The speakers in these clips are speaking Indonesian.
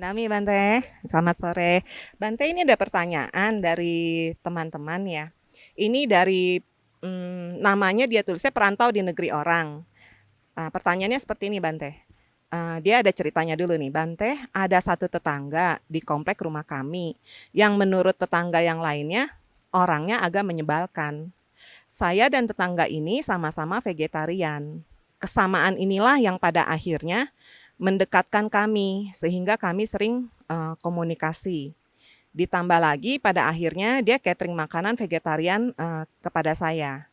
Nami Bante, selamat sore. Bante, ini ada pertanyaan dari teman-teman ya. Ini dari namanya dia tulisnya perantau di negeri orang. Pertanyaannya seperti ini Bante. Dia ada ceritanya dulu nih, Bante. Ada satu tetangga di komplek rumah kami yang menurut tetangga yang lainnya orangnya agak menyebalkan. Saya dan tetangga ini sama-sama vegetarian. Kesamaan inilah yang pada akhirnya mendekatkan kami sehingga kami sering komunikasi. Ditambah lagi pada akhirnya dia catering makanan vegetarian kepada saya.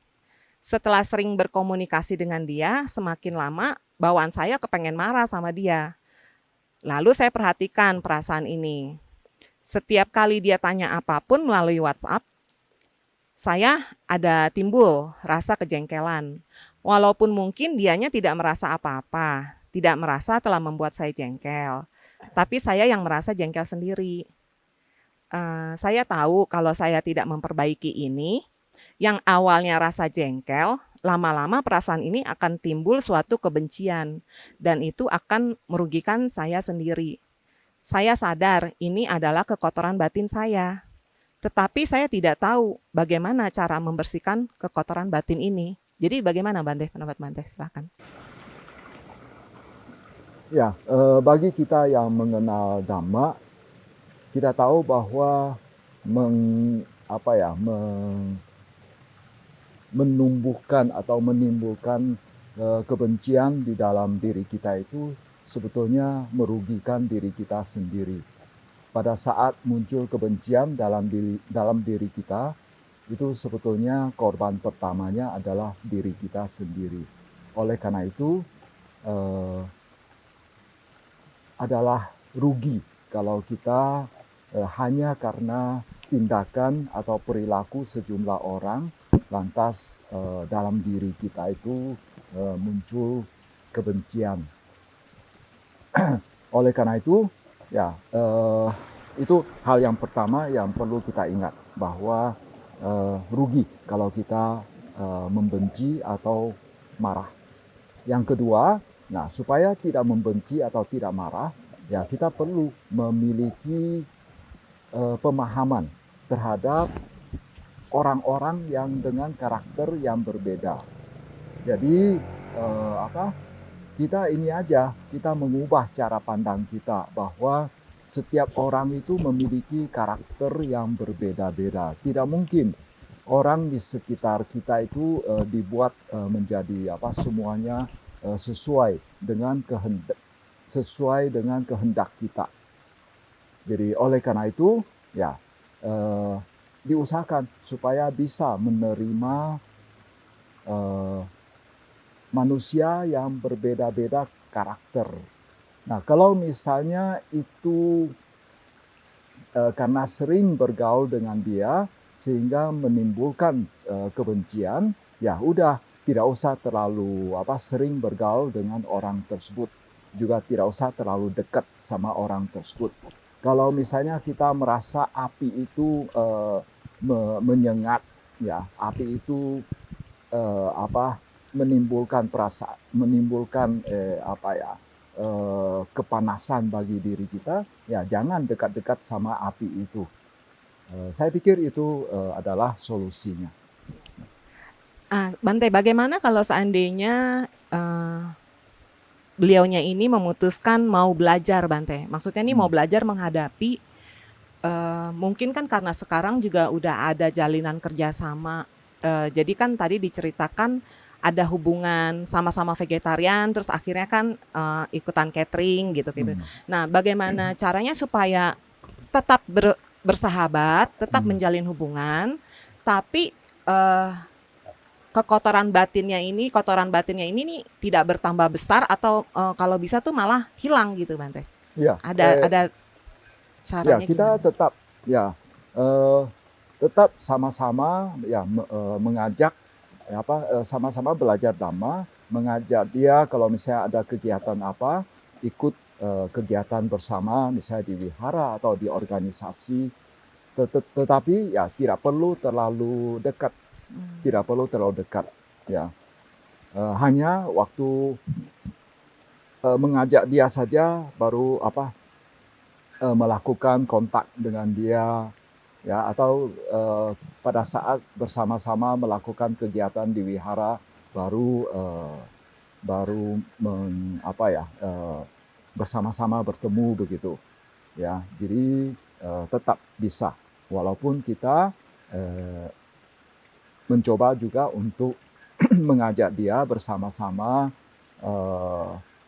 Setelah sering berkomunikasi dengan dia, semakin lama bawaan saya kepengen marah sama dia. Lalu saya perhatikan perasaan ini. Setiap kali dia tanya apapun melalui WhatsApp, saya ada timbul rasa kejengkelan. Walaupun mungkin dianya tidak merasa apa-apa, tidak merasa telah membuat saya jengkel. Tapi saya yang merasa jengkel sendiri. Saya tahu kalau saya tidak memperbaiki ini, yang awalnya rasa jengkel, lama-lama perasaan ini akan timbul suatu kebencian. Dan itu akan merugikan saya sendiri. Saya sadar ini adalah kekotoran batin saya. Tetapi saya tidak tahu bagaimana cara membersihkan kekotoran batin ini. Jadi bagaimana Bante, pendapat Bante? Silahkan. Ya, bagi kita yang mengenal Dhamma, kita tahu bahwa menumbuhkan atau menimbulkan kebencian di dalam diri kita itu sebetulnya merugikan diri kita sendiri. Pada saat muncul kebencian dalam diri kita, itu sebetulnya korban pertamanya adalah diri kita sendiri. Oleh karena itu, eh, adalah rugi kalau kita hanya karena tindakan atau perilaku sejumlah orang lantas dalam diri kita itu muncul kebencian. Oleh karena itu, ya itu hal yang pertama yang perlu kita ingat bahwa rugi kalau kita membenci atau marah. Yang kedua, nah supaya tidak membenci atau tidak marah, ya kita perlu memiliki pemahaman terhadap orang-orang yang dengan karakter yang berbeda. Jadi kita ini aja, kita mengubah cara pandang kita bahwa setiap orang itu memiliki karakter yang berbeda-beda. Tidak mungkin orang di sekitar kita itu dibuat menjadi semuanya sesuai dengan kehendak kita. Jadi oleh karena itu ya diusahakan supaya bisa menerima manusia yang berbeda-beda karakter. Nah, kalau misalnya itu karena sering bergaul dengan dia sehingga menimbulkan kebencian, ya udah tidak usah terlalu sering bergaul dengan orang tersebut, juga tidak usah terlalu dekat sama orang tersebut. Kalau misalnya kita merasa api itu menyengat, ya api itu menimbulkan kepanasan bagi diri kita, ya jangan dekat-dekat sama api itu. Saya pikir itu adalah solusinya. Bante, bagaimana kalau seandainya beliaunya ini memutuskan mau belajar, Bante? Maksudnya ini mau belajar menghadapi, mungkin kan karena sekarang juga udah ada jalinan kerjasama. Jadi kan tadi diceritakan ada hubungan sama-sama vegetarian, terus akhirnya kan ikutan catering gitu. Nah, bagaimana caranya supaya tetap bersahabat, tetap menjalin hubungan, tapi kotoran batinnya ini nih tidak bertambah besar atau kalau bisa tuh malah hilang gitu, Bante. Ya, Ada ya caranya kita gimana? tetap sama-sama mengajak sama-sama belajar Dhamma, mengajak dia kalau misalnya ada kegiatan apa, ikut kegiatan bersama, misalnya di wihara atau di organisasi. Tetapi ya tidak perlu terlalu dekat, ya. Hanya waktu mengajak dia saja baru melakukan kontak dengan dia, ya, atau pada saat bersama-sama melakukan kegiatan di wihara baru bersama-sama bertemu begitu, ya. Jadi tetap bisa, walaupun kita mencoba juga untuk mengajak dia bersama-sama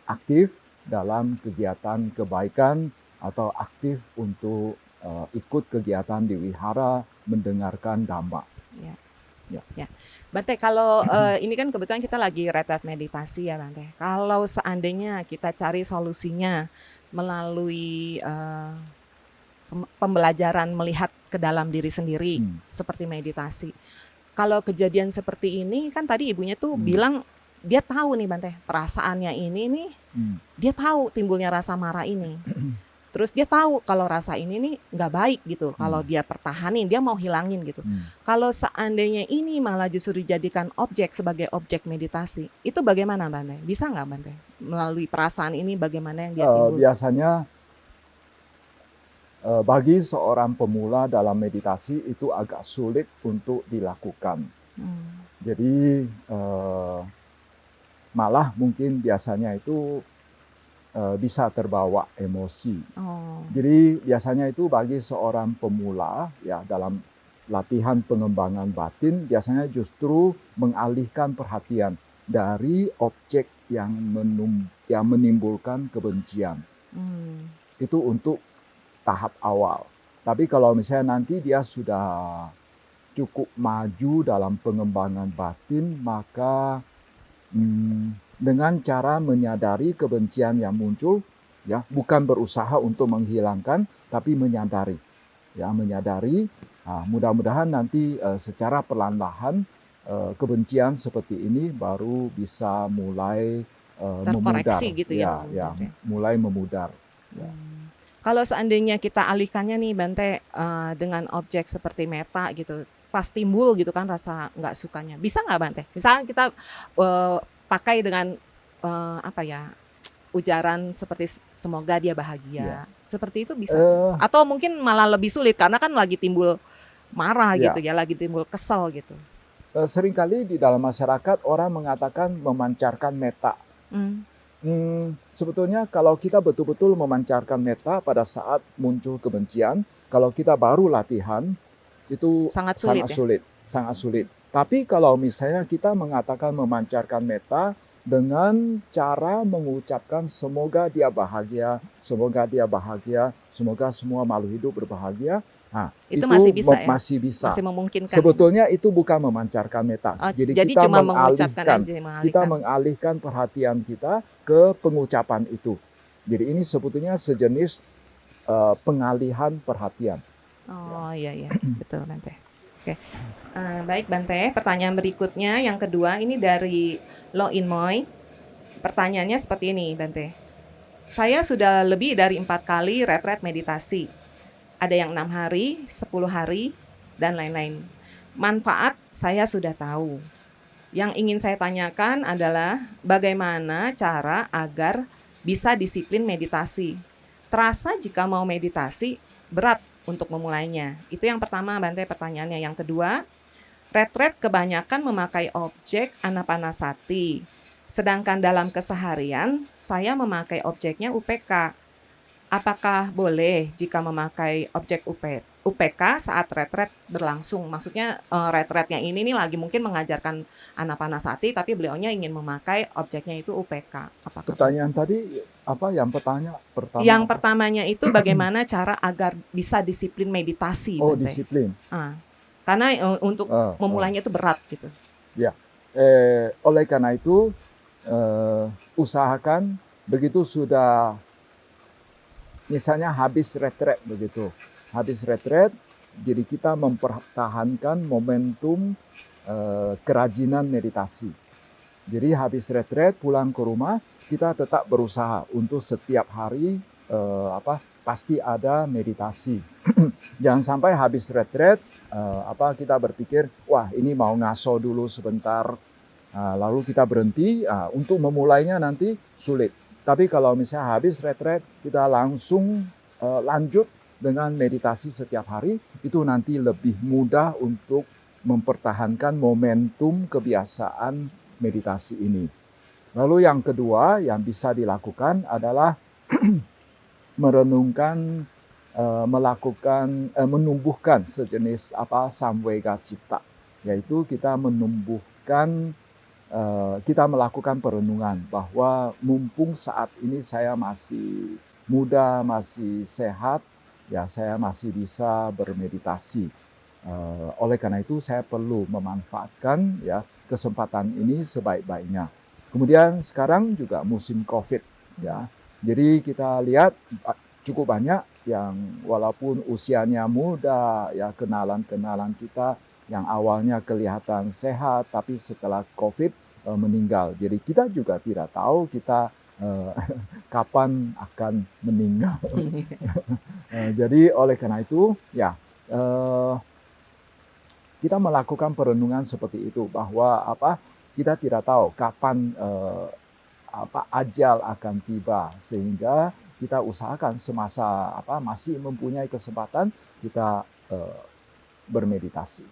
aktif dalam kegiatan kebaikan atau aktif untuk ikut kegiatan di wihara, mendengarkan dhamma. Ya. Ya. Ya. Bante, kalau ini kan kebetulan kita lagi retret meditasi ya Bante. Kalau seandainya kita cari solusinya melalui pembelajaran melihat ke dalam diri sendiri seperti meditasi. Kalau kejadian seperti ini kan tadi ibunya tuh bilang dia tahu nih Bante, perasaannya ini nih, dia tahu timbulnya rasa marah ini. Terus dia tahu kalau rasa ini nih nggak baik gitu, kalau dia pertahanin, dia mau hilangin gitu. Kalau seandainya ini malah justru dijadikan objek sebagai objek meditasi, itu bagaimana Bante? Bisa nggak Bante? Melalui perasaan ini bagaimana yang dia timbul? Biasanya bagi seorang pemula dalam meditasi itu agak sulit untuk dilakukan. Jadi malah mungkin biasanya itu bisa terbawa emosi. Jadi biasanya itu bagi seorang pemula ya dalam latihan pengembangan batin biasanya justru mengalihkan perhatian dari objek yang menimbulkan kebencian. Itu untuk tahap awal. Tapi kalau misalnya nanti dia sudah cukup maju dalam pengembangan batin, maka dengan cara menyadari kebencian yang muncul, ya, bukan berusaha untuk menghilangkan, tapi menyadari, ya, menyadari. Mudah-mudahan nanti secara perlahan-lahan kebencian seperti ini baru bisa mulai memudar, gitu ya, mulai memudar. Ya. Kalau seandainya kita alihkannya nih Bante dengan objek seperti meta gitu, pas timbul gitu kan rasa nggak sukanya, bisa nggak Bante? Misalnya kita pakai dengan ujaran seperti semoga dia bahagia, seperti itu bisa? Atau mungkin malah lebih sulit karena kan lagi timbul marah gitu ya, lagi timbul kesel gitu. Seringkali di dalam masyarakat orang mengatakan memancarkan meta. Sebetulnya kalau kita betul-betul memancarkan meta pada saat muncul kebencian, kalau kita baru latihan itu sangat sulit. Tapi kalau misalnya kita mengatakan memancarkan meta dengan cara mengucapkan semoga dia bahagia, semoga dia bahagia, semoga semua makhluk hidup berbahagia, itu masih bisa, masih memungkinkan. Sebetulnya itu bukan memancarkan meta. Jadi kita cuma mengalihkan perhatian kita ke pengucapan itu. Jadi ini sebetulnya sejenis pengalihan perhatian. Oh iya, betul Bante. Oke. Baik Bante, pertanyaan berikutnya yang kedua ini dari Lo Inmoy. Pertanyaannya seperti ini Bante. Saya sudah lebih dari 4 kali retret meditasi. Ada yang 6 hari, 10 hari, dan lain-lain. Manfaat saya sudah tahu. Yang ingin saya tanyakan adalah bagaimana cara agar bisa disiplin meditasi. Terasa jika mau meditasi berat untuk memulainya. Itu yang pertama Bante pertanyaannya. Yang kedua, retret kebanyakan memakai objek anapanasati. Sedangkan dalam keseharian saya memakai objeknya UPK. Apakah boleh jika memakai objek UPK saat retret berlangsung? Maksudnya retretnya ini nih lagi mungkin mengajarkan anapanasati, tapi beliaunya ingin memakai objeknya itu UPK. Apakah pertanyaan tadi apa yang pertama? Yang pertamanya itu bagaimana cara agar bisa disiplin meditasi? Oh, Bante? Disiplin. Karena untuk memulainya itu berat gitu. Ya, oleh karena itu usahakan begitu sudah misalnya habis retret begitu. Habis retret, jadi kita mempertahankan momentum kerajinan meditasi. Jadi habis retret pulang ke rumah, kita tetap berusaha untuk setiap hari pasti ada meditasi. Jangan sampai habis retret kita berpikir, wah ini mau ngaso dulu sebentar, lalu kita berhenti. Untuk memulainya nanti sulit. Tapi kalau misalnya habis retret, kita langsung lanjut dengan meditasi setiap hari, itu nanti lebih mudah untuk mempertahankan momentum kebiasaan meditasi ini. Lalu yang kedua yang bisa dilakukan adalah merenungkan, menumbuhkan sejenis samvega citta, yaitu kita menumbuhkan, kita melakukan perenungan bahwa mumpung saat ini saya masih muda, masih sehat, ya saya masih bisa bermeditasi. Oleh karena itu saya perlu memanfaatkan ya kesempatan ini sebaik-baiknya. Kemudian sekarang juga musim COVID ya. Jadi kita lihat cukup banyak yang walaupun usianya muda, ya kenalan-kenalan kita yang awalnya kelihatan sehat, tapi setelah COVID meninggal. Jadi kita juga tidak tahu kita kapan akan meninggal. Jadi oleh karena itu, ya kita melakukan perenungan seperti itu bahwa kita tidak tahu kapan ajal akan tiba, sehingga kita usahakan semasa masih mempunyai kesempatan kita bermeditasi.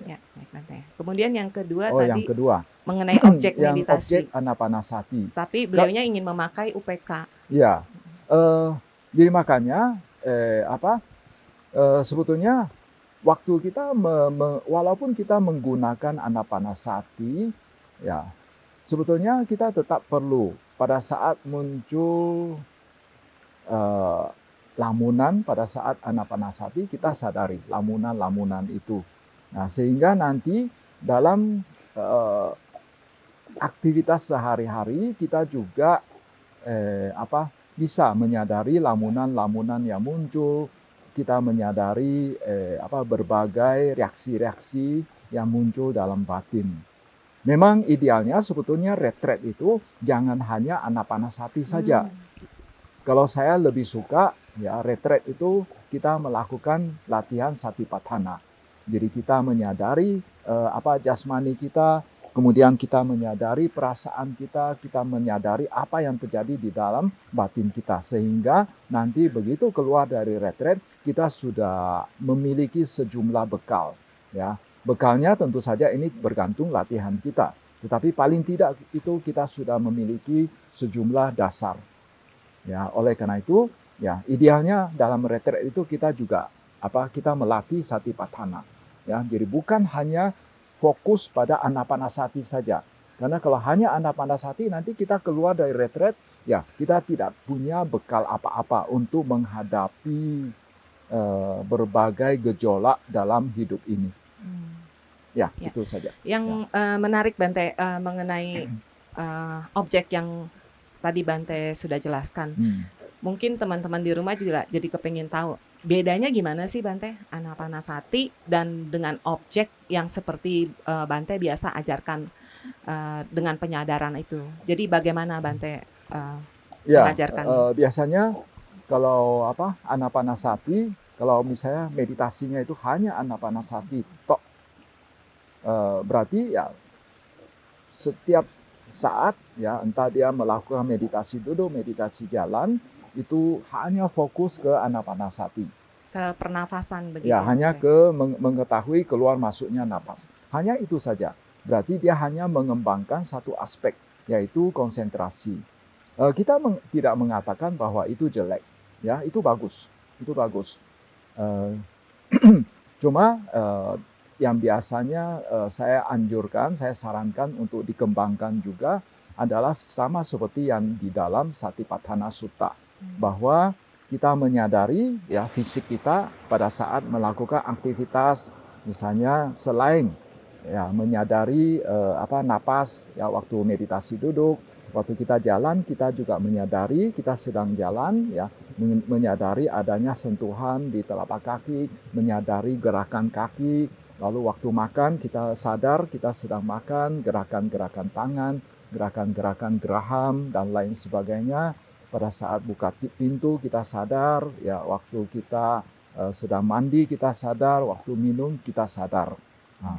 Ya, baik Bante. Kemudian yang kedua yang tadi kedua mengenai objek yang meditasi. objek anapanasati. Tapi beliaunya ingin memakai UPK. Ya, jadi makanya sebetulnya waktu kita walaupun kita menggunakan anapanasati, ya sebetulnya kita tetap perlu pada saat muncul lamunan, pada saat anapanasati kita sadari lamunan-lamunan itu. Nah, sehingga nanti dalam aktivitas sehari-hari kita juga bisa menyadari lamunan-lamunan yang muncul, kita menyadari berbagai reaksi-reaksi yang muncul dalam batin. Memang idealnya sebetulnya retreat itu jangan hanya anapanasati saja. Kalau saya lebih suka ya retreat itu kita melakukan latihan satipatthana. Jadi kita menyadari jasmani kita, kemudian kita menyadari perasaan kita, kita menyadari apa yang terjadi di dalam batin kita, sehingga nanti begitu keluar dari retreat kita sudah memiliki sejumlah bekal. Ya, bekalnya tentu saja ini bergantung latihan kita, tetapi paling tidak itu kita sudah memiliki sejumlah dasar. Ya, oleh karena itu, ya idealnya dalam retreat itu kita juga kita melatih satipatthana. Ya, jadi bukan hanya fokus pada anapanasati saja. Karena kalau hanya anapanasati nanti kita keluar dari retreat, ya kita tidak punya bekal apa-apa untuk menghadapi berbagai gejolak dalam hidup ini. Ya, itu saja. Yang menarik Bante mengenai objek yang tadi Bante sudah jelaskan. Mungkin teman-teman di rumah juga jadi kepingin tahu bedanya gimana sih Bante anapanasati dan dengan objek yang seperti Bante biasa ajarkan dengan penyadaran itu. Jadi bagaimana Bante mengajarkannya? Biasanya kalau anapanasati, kalau misalnya meditasinya itu hanya anapanasati tok, berarti ya setiap saat ya entah dia melakukan meditasi duduk, meditasi jalan, itu hanya fokus ke anapanasati. Ke pernafasan begitu. Ya, hanya ke mengetahui keluar masuknya napas. Hanya itu saja. Berarti dia hanya mengembangkan satu aspek, yaitu konsentrasi. Kita tidak mengatakan bahwa itu jelek. Ya, itu bagus. Itu bagus. Cuma yang biasanya saya anjurkan, saya sarankan untuk dikembangkan juga adalah sama seperti yang di dalam Satipatthana Sutta. Bahwa kita menyadari ya fisik kita pada saat melakukan aktivitas, misalnya selain ya menyadari napas ya waktu meditasi duduk, waktu kita jalan kita juga menyadari kita sedang jalan ya, menyadari adanya sentuhan di telapak kaki, menyadari gerakan kaki, lalu waktu makan kita sadar kita sedang makan, gerakan-gerakan tangan, gerakan-gerakan geraham dan lain sebagainya. Pada saat buka pintu kita sadar, ya waktu kita sedang mandi kita sadar, waktu minum kita sadar. Nah,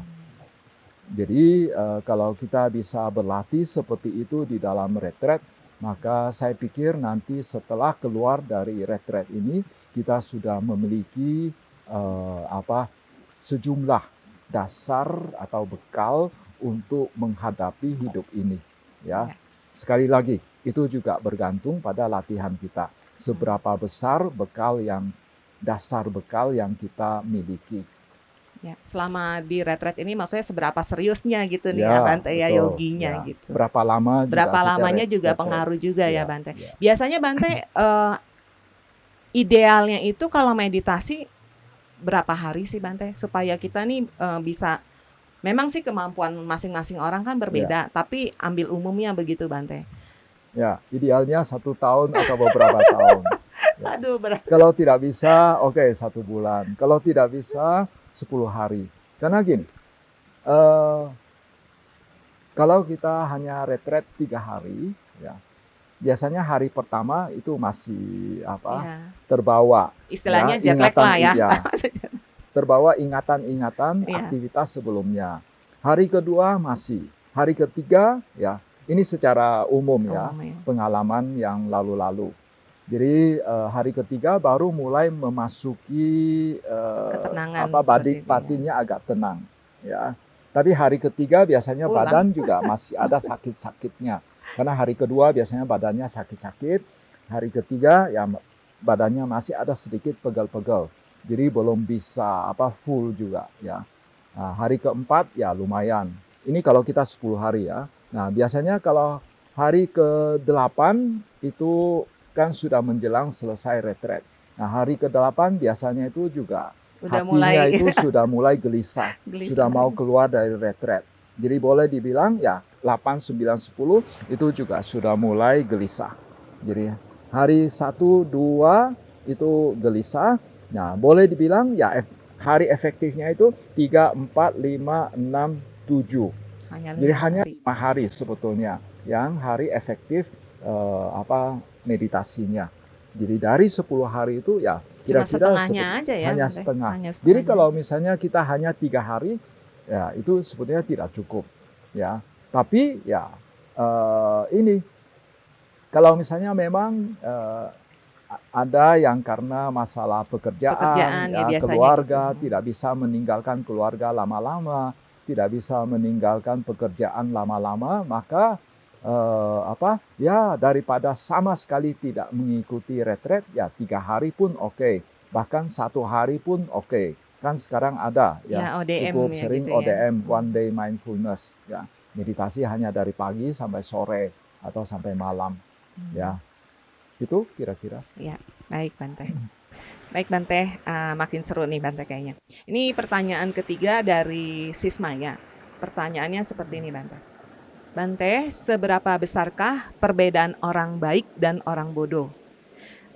jadi kalau kita bisa berlatih seperti itu di dalam retreat, Maka saya pikir nanti setelah keluar dari retret ini, kita sudah memiliki sejumlah dasar atau bekal untuk menghadapi hidup ini. Ya, sekali lagi itu juga bergantung pada latihan kita. Seberapa besar dasar bekal yang kita miliki. Ya, selama di retret ini maksudnya seberapa seriusnya gitu nih ya Ya, Bante ya betul. yoginya Ya. gitu. Berapa lama juga Berapa kita lamanya juga retret. pengaruh juga ya Ya, Bante. ya. Biasanya Bante idealnya itu kalau meditasi berapa hari sih Bante supaya kita nih bisa, memang sih kemampuan masing-masing orang kan berbeda, tapi ambil umumnya begitu Bante. Ya, idealnya 1 tahun atau beberapa tahun. Ya. Aduh berat. Kalau tidak bisa, oke 1 bulan. Kalau tidak bisa, 10 hari. Karena gini, kalau kita hanya retret 3 hari, ya, biasanya hari pertama itu masih terbawa. Istilahnya jet lag lah ya. Terbawa ingatan-ingatan aktivitas sebelumnya. Hari kedua masih. Hari ketiga, ya, ini secara umum ya, pengalaman yang lalu-lalu. Jadi hari ketiga baru mulai memasuki batinnya agak tenang, ya. Tapi hari ketiga biasanya badan juga masih ada sakit-sakitnya. Karena hari kedua biasanya badannya sakit-sakit, hari ketiga ya badannya masih ada sedikit pegel-pegel. Jadi belum bisa full juga ya. Nah, hari keempat ya lumayan. Ini kalau kita 10 hari ya. Nah, biasanya kalau hari ke-8 itu kan sudah menjelang selesai retret. Nah, hari ke-8 biasanya itu juga hatinya itu sudah mulai gelisah, sudah mau keluar dari retret. Jadi boleh dibilang ya 8, 9, 10 itu juga sudah mulai gelisah. Jadi hari 1, 2 itu gelisah. Nah, boleh dibilang ya hari efektifnya itu 3, 4, 5, 6, 7. Jadi hanya 5 hari sebetulnya yang hari efektif meditasinya. Jadi dari 10 hari itu ya kira-kira hanya setengah. Jadi kalau misalnya kita hanya 3 hari, ya itu sebetulnya tidak cukup. Ya, tapi ya ini kalau misalnya memang ada yang karena masalah pekerjaan ya keluarga gitu. Tidak bisa meninggalkan keluarga lama-lama, tidak bisa meninggalkan pekerjaan lama-lama, maka ya daripada sama sekali tidak mengikuti retret ya 3 hari pun oke. Bahkan 1 hari pun oke. Kan sekarang ada ya ODM, cukup sering gitu ODM, One Day Mindfulness ya. Meditasi hanya dari pagi sampai sore atau sampai malam ya. Itu kira-kira. Ya, baik Bante. Baik Bante, makin seru nih Bante kayaknya. Ini pertanyaan ketiga dari Sismaya. Pertanyaannya seperti ini Bante. Bante, seberapa besarkah perbedaan orang baik dan orang bodoh?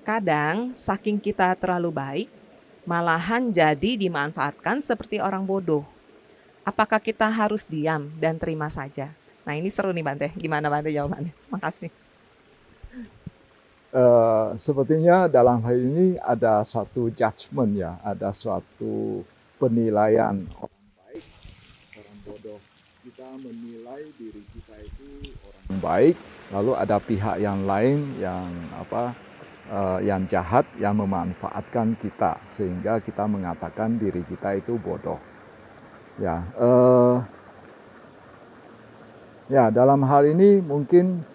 Kadang saking kita terlalu baik, malahan jadi dimanfaatkan seperti orang bodoh. Apakah kita harus diam dan terima saja? Nah ini seru nih Bante. Gimana Bante jawabannya? Makasih. Sepertinya dalam hal ini ada suatu judgement ya, ada suatu penilaian orang baik, orang bodoh. Kita menilai diri kita itu orang baik, lalu ada pihak yang lain yang jahat yang memanfaatkan kita sehingga kita mengatakan diri kita itu bodoh. Ya, ya dalam hal ini mungkin.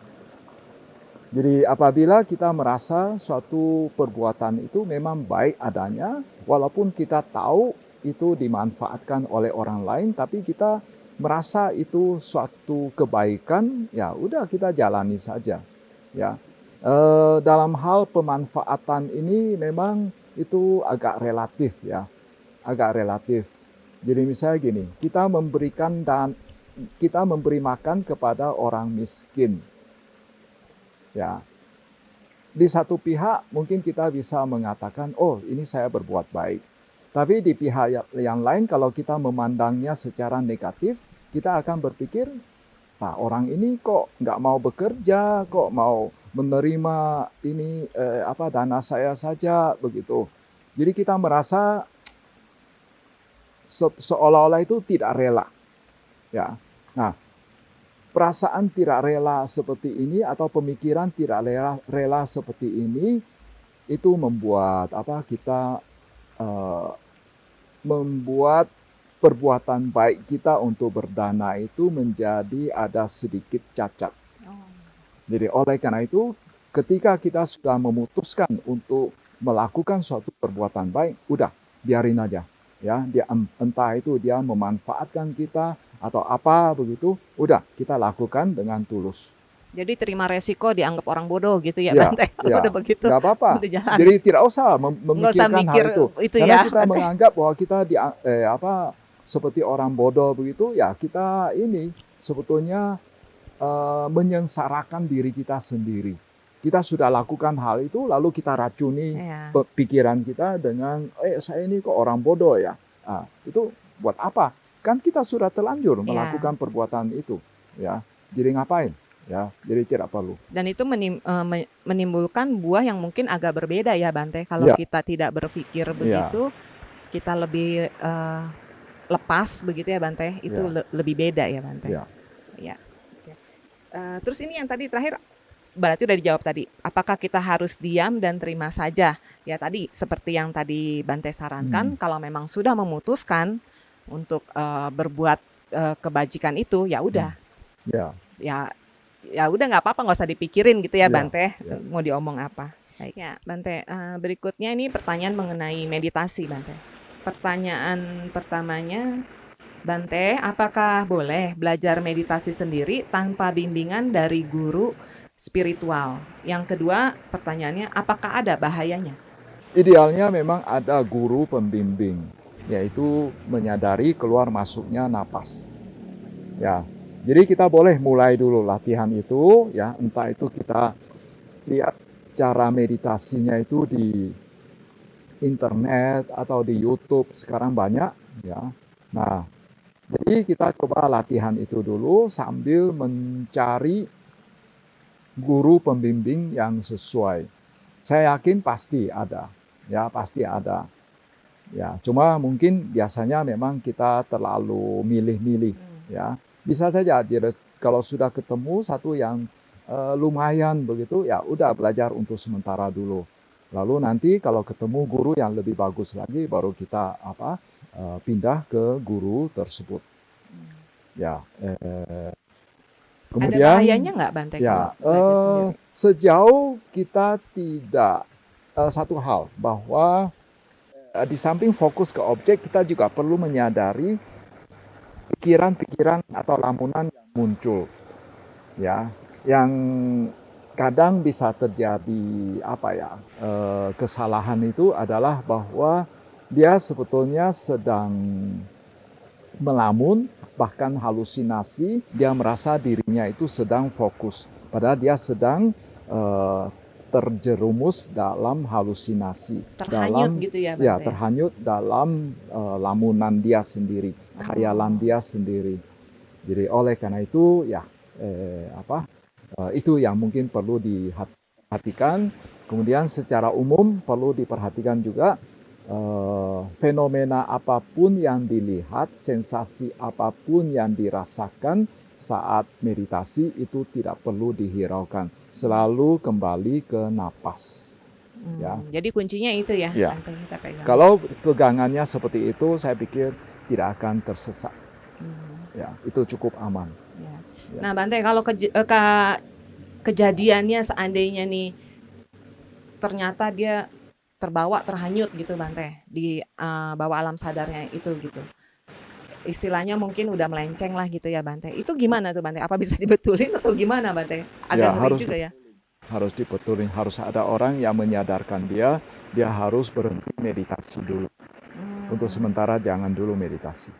Jadi apabila kita merasa suatu perbuatan itu memang baik adanya, walaupun kita tahu itu dimanfaatkan oleh orang lain, tapi kita merasa itu suatu kebaikan, ya udah kita jalani saja. Ya, dalam hal pemanfaatan ini memang itu agak relatif ya, agak relatif. Jadi misalnya gini, kita memberi makan kepada orang miskin. Ya, di satu pihak mungkin kita bisa mengatakan, oh ini saya berbuat baik. Tapi di pihak yang lain kalau kita memandangnya secara negatif, kita akan berpikir, nah orang ini kok nggak mau bekerja, kok mau menerima ini dana saya saja begitu. Jadi kita merasa seolah-olah itu tidak rela. Ya, nah perasaan tidak rela seperti ini atau pemikiran tidak rela seperti ini itu membuat kita membuat perbuatan baik kita untuk berdana itu menjadi ada sedikit cacat. Jadi oleh karena itu ketika kita sudah memutuskan untuk melakukan suatu perbuatan baik, udah biarin aja. Ya, dia entah itu dia memanfaatkan kita atau apa begitu, udah kita lakukan dengan tulus. Jadi terima resiko dianggap orang bodoh gitu ya Ya, Bante, kalau ya, udah begitu nggak apa-apa. udah jalan. Jadi tidak usah Nggak usah memikirkan mikir hal itu. itu Karena ya kita Bante. menganggap bahwa kita seperti orang bodoh begitu, ya kita ini sebetulnya menyengsarakan diri kita sendiri. Kita sudah lakukan hal itu, lalu kita racuni Ya. pikiran kita dengan, saya ini kok orang bodoh ya. Itu buat apa? Kan kita sudah terlanjur melakukan perbuatan itu, ya. Jadi ngapain? Ya, jadi tidak perlu. Dan itu menimbulkan buah yang mungkin agak berbeda ya Bante. Kalau Ya. kita tidak berpikir begitu, kita lebih lepas begitu ya Bante. Itu lebih beda ya Bante. Ya. Ya. Oke. Terus ini yang tadi terakhir berarti udah dijawab tadi. Apakah kita harus diam dan terima saja? Ya tadi seperti yang tadi Bante sarankan, kalau memang sudah memutuskan untuk berbuat kebajikan itu, ya udah. Ya udah nggak apa-apa, nggak usah dipikirin gitu ya Bante. Mau diomong apa? Baik ya Bante. Berikutnya ini pertanyaan mengenai meditasi Bante. Pertanyaan pertamanya, Bante, apakah boleh belajar meditasi sendiri tanpa bimbingan dari guru spiritual? Yang kedua pertanyaannya, apakah ada bahayanya? Idealnya memang ada guru pembimbing, yaitu menyadari keluar masuknya napas. Ya, jadi kita boleh mulai dulu latihan itu, ya, entah itu kita lihat cara meditasinya itu di internet atau di YouTube, sekarang banyak, ya. Nah, jadi kita coba latihan itu dulu sambil mencari guru pembimbing yang sesuai. Saya yakin pasti ada, ya, pasti ada. Ya, cuma mungkin biasanya memang kita terlalu milih-milih, ya. Bisa saja kalau sudah ketemu satu yang lumayan begitu, ya udah belajar untuk sementara dulu. Lalu nanti kalau ketemu guru yang lebih bagus lagi, baru kita pindah ke guru tersebut. Ya. Kemudian, ada bahayanya nggak Bante kalau belajar sendiri? Sejauh kita tidak satu hal bahwa di samping fokus ke objek, kita juga perlu menyadari pikiran-pikiran atau lamunan yang muncul, ya, yang kadang bisa terjadi kesalahan itu adalah bahwa dia sebetulnya sedang melamun, bahkan halusinasi, dia merasa dirinya itu sedang fokus, padahal dia sedang terjerumus dalam halusinasi, terhanyut gitu ya Bante? Ya, terhanyut dalam lamunan dia sendiri, khayalan dia sendiri. Jadi oleh karena itu ya itu yang mungkin perlu diperhatikan. Kemudian secara umum perlu diperhatikan juga fenomena apapun yang dilihat, sensasi apapun yang dirasakan saat meditasi itu tidak perlu dihiraukan, selalu kembali ke napas. Ya. Jadi kuncinya itu ya. Kita pegang. Kalau pegangannya seperti itu, saya pikir tidak akan tersesat. Ya, itu cukup aman. Ya. Nah, Bante, kalau kejadiannya seandainya nih ternyata dia terbawa, terhanyut gitu Bante di bawah alam sadarnya itu gitu. Istilahnya mungkin udah melenceng lah gitu ya Bante. Itu gimana tuh Bante? Apa bisa dibetulin atau gimana Bante? Agak ngeri juga ya. Harus dibetulin, harus ada orang yang menyadarkan dia harus berhenti meditasi dulu. Untuk sementara jangan dulu meditasi.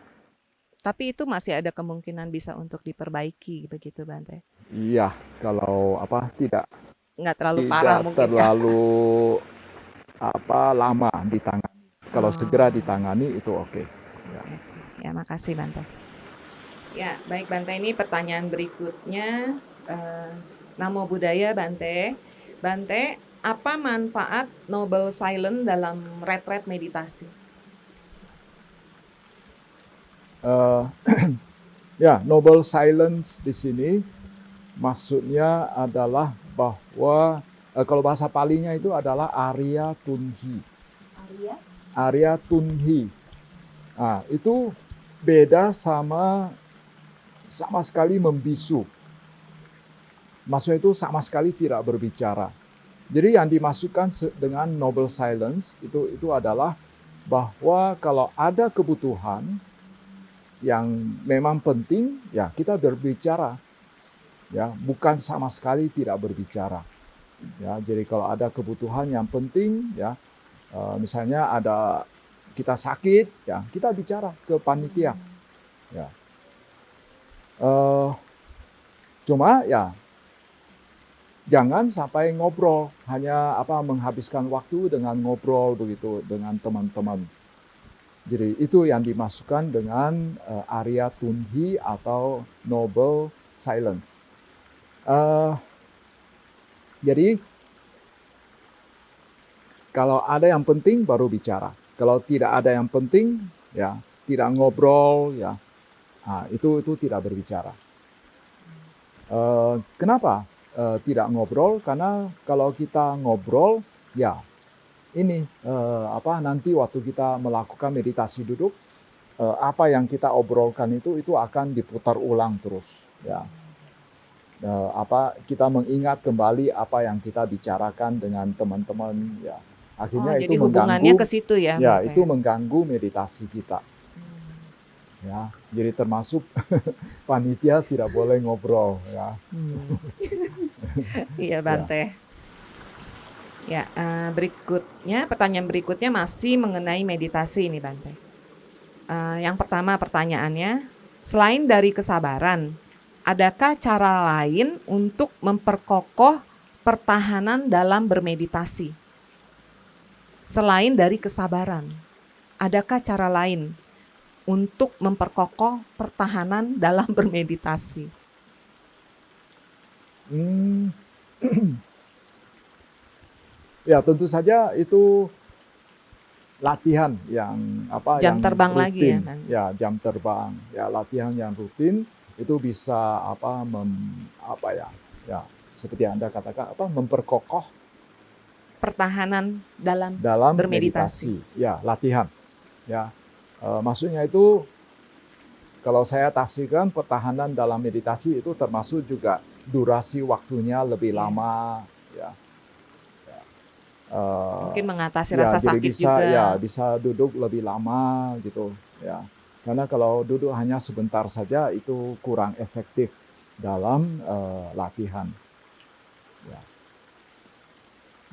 Tapi itu masih ada kemungkinan bisa untuk diperbaiki begitu Bante? Iya, kalau nggak terlalu parah mungkin. Tidak terlalu lama ditangani. Kalau segera ditangani itu oke. Ya. Ya, makasih Bante. Ya, baik Bante, ini pertanyaan berikutnya. Namo Buddhaya Bante. Bante, apa manfaat Noble Silence dalam retret meditasi? Ya, noble silence di sini maksudnya adalah bahwa kalau bahasa Palinya itu adalah Arya Tunhi. Arya Tunhi. Nah, itu beda sama sekali membisu. Maksudnya itu sama sekali tidak berbicara. Jadi yang dimasukkan dengan noble silence itu adalah bahwa kalau ada kebutuhan yang memang penting, ya kita berbicara, ya bukan sama sekali tidak berbicara. Ya, jadi kalau ada kebutuhan yang penting, ya misalnya ada kita sakit, ya kita bicara ke panitia. Ya. Cuma ya jangan sampai ngobrol, hanya menghabiskan waktu dengan ngobrol begitu dengan teman-teman. Jadi itu yang dimasukkan dengan Arya Tunhi atau noble silence. Jadi kalau ada yang penting baru bicara. Kalau tidak ada yang penting, ya tidak ngobrol, ya itu tidak berbicara. Kenapa tidak ngobrol? Karena kalau kita ngobrol, ya ini nanti waktu kita melakukan meditasi duduk, apa yang kita obrolkan itu akan diputar ulang terus, ya. Kita mengingat kembali apa yang kita bicarakan dengan teman-teman, ya. Akhirnya itu jadi hubungannya ke situ ya. Ya, itu mengganggu meditasi kita. Ya, jadi termasuk panitia tidak boleh ngobrol, ya. Iya, Bante. Ya, pertanyaan berikutnya masih mengenai meditasi ini, Bante. Yang pertama pertanyaannya, selain dari kesabaran, adakah cara lain untuk memperkokoh pertahanan dalam bermeditasi? Selain dari kesabaran, adakah cara lain untuk memperkokoh pertahanan dalam bermeditasi? Ya, tentu saja itu latihan yang jam yang terbang rutin. lagi ya. Ya, jam terbang. Ya, latihan yang rutin itu bisa seperti Anda katakan memperkokoh pertahanan dalam bermeditasi. Ya, latihan. Ya. Maksudnya itu kalau saya tafsirkan pertahanan dalam meditasi itu termasuk juga durasi waktunya lebih lama, ya. Mungkin mengatasi rasa sakit bisa, juga. Ya, bisa duduk lebih lama gitu, ya. Karena kalau duduk hanya sebentar saja itu kurang efektif dalam latihan.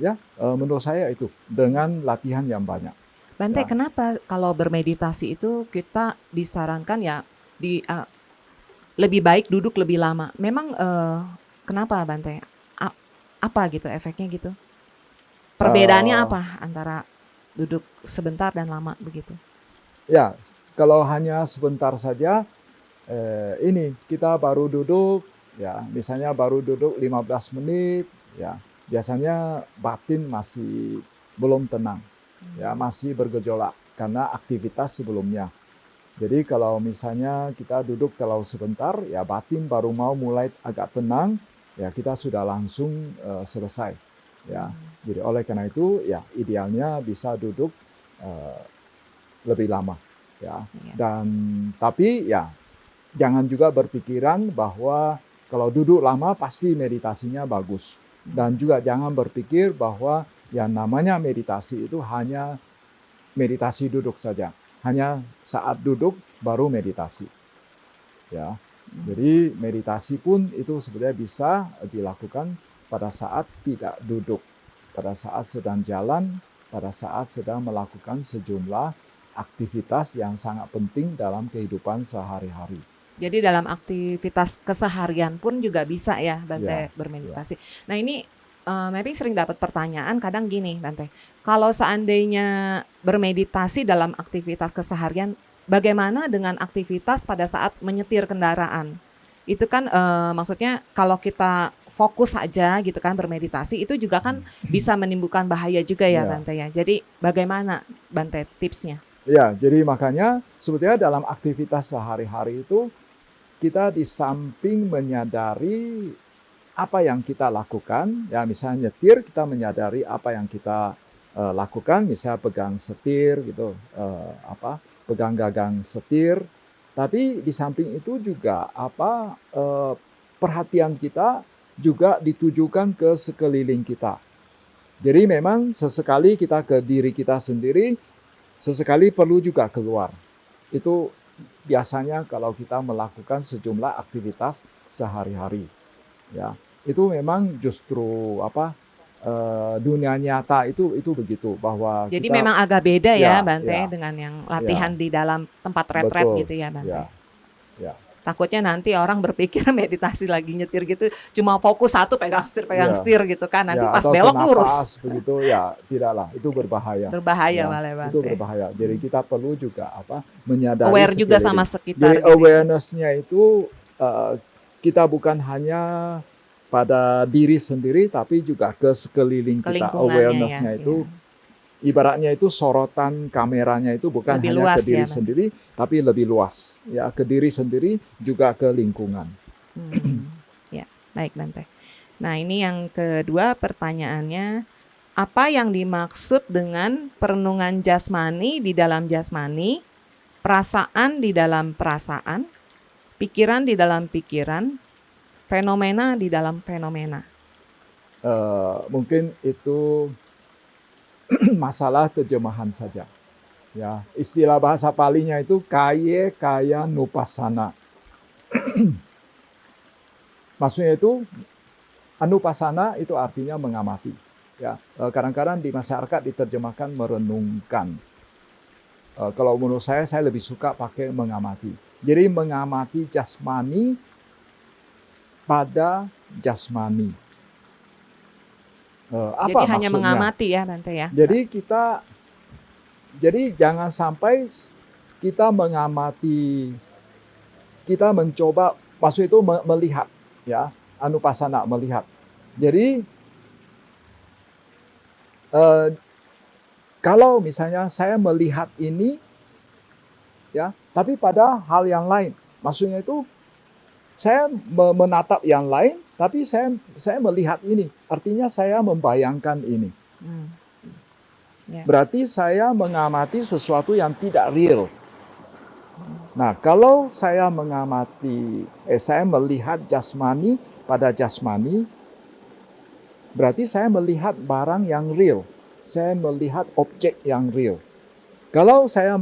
Ya, menurut saya itu dengan latihan yang banyak. Bante, kenapa kalau bermeditasi itu kita disarankan ya lebih baik duduk lebih lama? Memang kenapa, Bante? Apa gitu efeknya gitu? Perbedaannya apa antara duduk sebentar dan lama begitu? Ya, kalau hanya sebentar saja, ini kita baru duduk, ya, misalnya baru duduk 15 menit, ya, biasanya batin masih belum tenang, ya, masih bergejolak karena aktivitas sebelumnya. Jadi kalau misalnya kita duduk kalau sebentar, ya batin baru mau mulai agak tenang, ya kita sudah langsung selesai, ya. Jadi oleh karena itu, ya idealnya bisa duduk lebih lama, ya. Dan tapi ya jangan juga berpikiran bahwa kalau duduk lama pasti meditasinya bagus. Dan juga jangan berpikir bahwa yang namanya meditasi itu hanya meditasi duduk saja. Hanya saat duduk baru meditasi. Ya. Jadi meditasi pun itu sebenarnya bisa dilakukan pada saat tidak duduk, pada saat sedang jalan, pada saat sedang melakukan sejumlah aktivitas yang sangat penting dalam kehidupan sehari-hari. Jadi dalam aktivitas keseharian pun juga bisa ya, Bante, bermeditasi. Nah ini Mapping sering dapat pertanyaan kadang gini, Bante. Kalau seandainya bermeditasi dalam aktivitas keseharian, bagaimana dengan aktivitas pada saat menyetir kendaraan? Itu kan maksudnya kalau kita fokus saja gitu kan bermeditasi, itu juga kan bisa menimbulkan bahaya juga ya, Bante ya. Jadi bagaimana, Bante, tipsnya? Ya, jadi makanya sebetulnya dalam aktivitas sehari-hari itu kita di samping menyadari apa yang kita lakukan, ya misalnya nyetir, kita menyadari apa yang kita lakukan, misalnya pegang setir gitu, pegang gagang setir. Tapi di samping itu juga perhatian kita juga ditujukan ke sekeliling kita. Jadi memang sesekali kita ke diri kita sendiri, sesekali perlu juga keluar. Itu biasanya kalau kita melakukan sejumlah aktivitas sehari-hari, ya itu memang justru dunia nyata itu begitu, bahwa Jadi kita memang agak beda ya, Bante, ya dengan yang ya latihan di dalam tempat retret betul gitu ya, Bante. ya ya Takutnya nanti orang berpikir meditasi lagi nyetir gitu, cuma fokus satu pegang ya setir gitu kan, nanti ya pas atau belok lurus. bernapas begitu, ya tidaklah, itu berbahaya, Berbahaya ya malah, itu Bante. berbahaya. Jadi kita perlu juga menyadari Aware juga sama sekeliling. sekitar Jadi gitu ya. awareness-nya itu kita bukan hanya pada diri sendiri, tapi juga ke sekeliling Ke kita. lingkungannya ya. Awareness-nya itu ibaratnya itu sorotan kameranya itu bukan Lebih hanya luas ke diri ya, Bante. sendiri, tapi lebih luas, ya ke diri sendiri juga ke lingkungan. Ya, baik, Bante. Nah, ini yang kedua pertanyaannya, apa yang dimaksud dengan perenungan jasmani di dalam jasmani, perasaan di dalam perasaan, pikiran di dalam pikiran, fenomena di dalam fenomena? Mungkin itu masalah terjemahan saja. Ya, istilah bahasa Palinya itu kaya nupasana. Maksudnya itu anupasana itu artinya mengamati. Ya, kadang-kadang di masyarakat diterjemahkan merenungkan. Kalau menurut saya lebih suka pakai mengamati. Jadi mengamati jasmani pada jasmani. Apa Jadi hanya maksudnya? mengamati ya, Bante ya. Jadi jangan sampai kita mengamati, kita mencoba, maksud itu melihat, ya, anupasana, melihat. Jadi kalau misalnya saya melihat ini, ya, tapi pada hal yang lain, maksudnya itu saya menatap yang lain, tapi saya melihat ini, artinya saya membayangkan ini. Berarti saya mengamati sesuatu yang tidak real. Nah, kalau saya mengamati, saya melihat jasmani pada jasmani, berarti saya melihat barang yang real. Saya melihat objek yang real. Kalau saya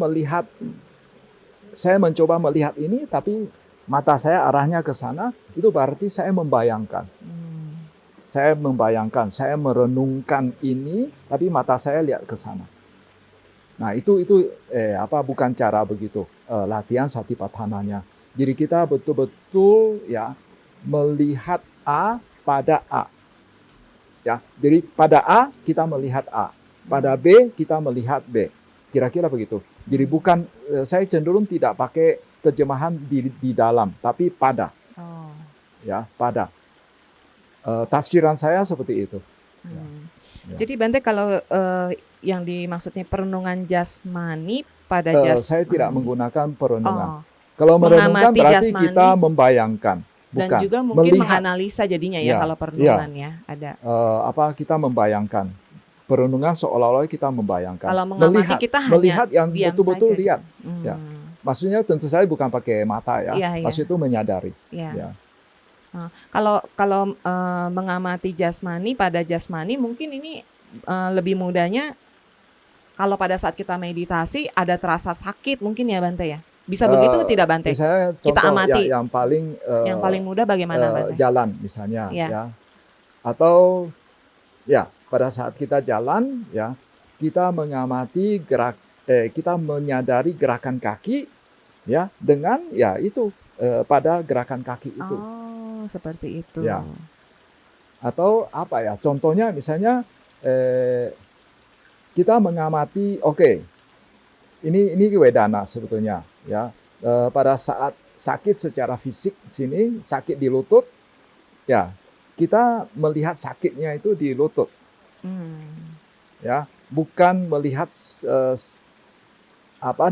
mencoba melihat ini, tapi mata saya arahnya ke sana, itu berarti saya membayangkan. Saya membayangkan, saya merenungkan ini, tapi mata saya lihat ke sana. Nah, itu bukan cara begitu latihan satipathananya. Jadi kita betul-betul ya melihat A pada A. Ya, jadi pada A kita melihat A, pada B kita melihat B. Kira-kira begitu. Jadi bukan, saya cenderung tidak pakai terjemahan di dalam, tapi pada. Ya, pada. Tafsiran saya seperti itu. Ya. Jadi Bante, kalau yang dimaksudnya perenungan jasmani pada jasmani, saya tidak menggunakan perenungan. Kalau merenungkan berarti jasmani, kita membayangkan, bukan. Dan juga mungkin melihat, menganalisa jadinya ya, kalau perenungan ya ada. Kita membayangkan. Perenungan seolah-olah kita membayangkan. Kalau mengamati kita melihat yang betul-betul lihat. Gitu. Ya. Maksudnya tentu saja bukan pakai mata ya. Maksud itu menyadari. Ya. Kalau mengamati jasmani pada jasmani, mungkin ini lebih mudahnya kalau pada saat kita meditasi ada terasa sakit mungkin ya, Bante ya. Bisa begitu tidak, Bante? Misalnya contoh kita amati yang paling mudah bagaimana, Bante? Jalan misalnya ya. Atau ya pada saat kita jalan ya, kita mengamati kita menyadari gerakan kaki ya, dengan ya itu pada gerakan kaki itu. Seperti itu. Ya. Atau apa ya? Contohnya misalnya kita mengamati, ini wedana sebetulnya ya. Pada saat sakit secara fisik sini, sakit di lutut, ya kita melihat sakitnya itu di lutut. Ya, bukan melihat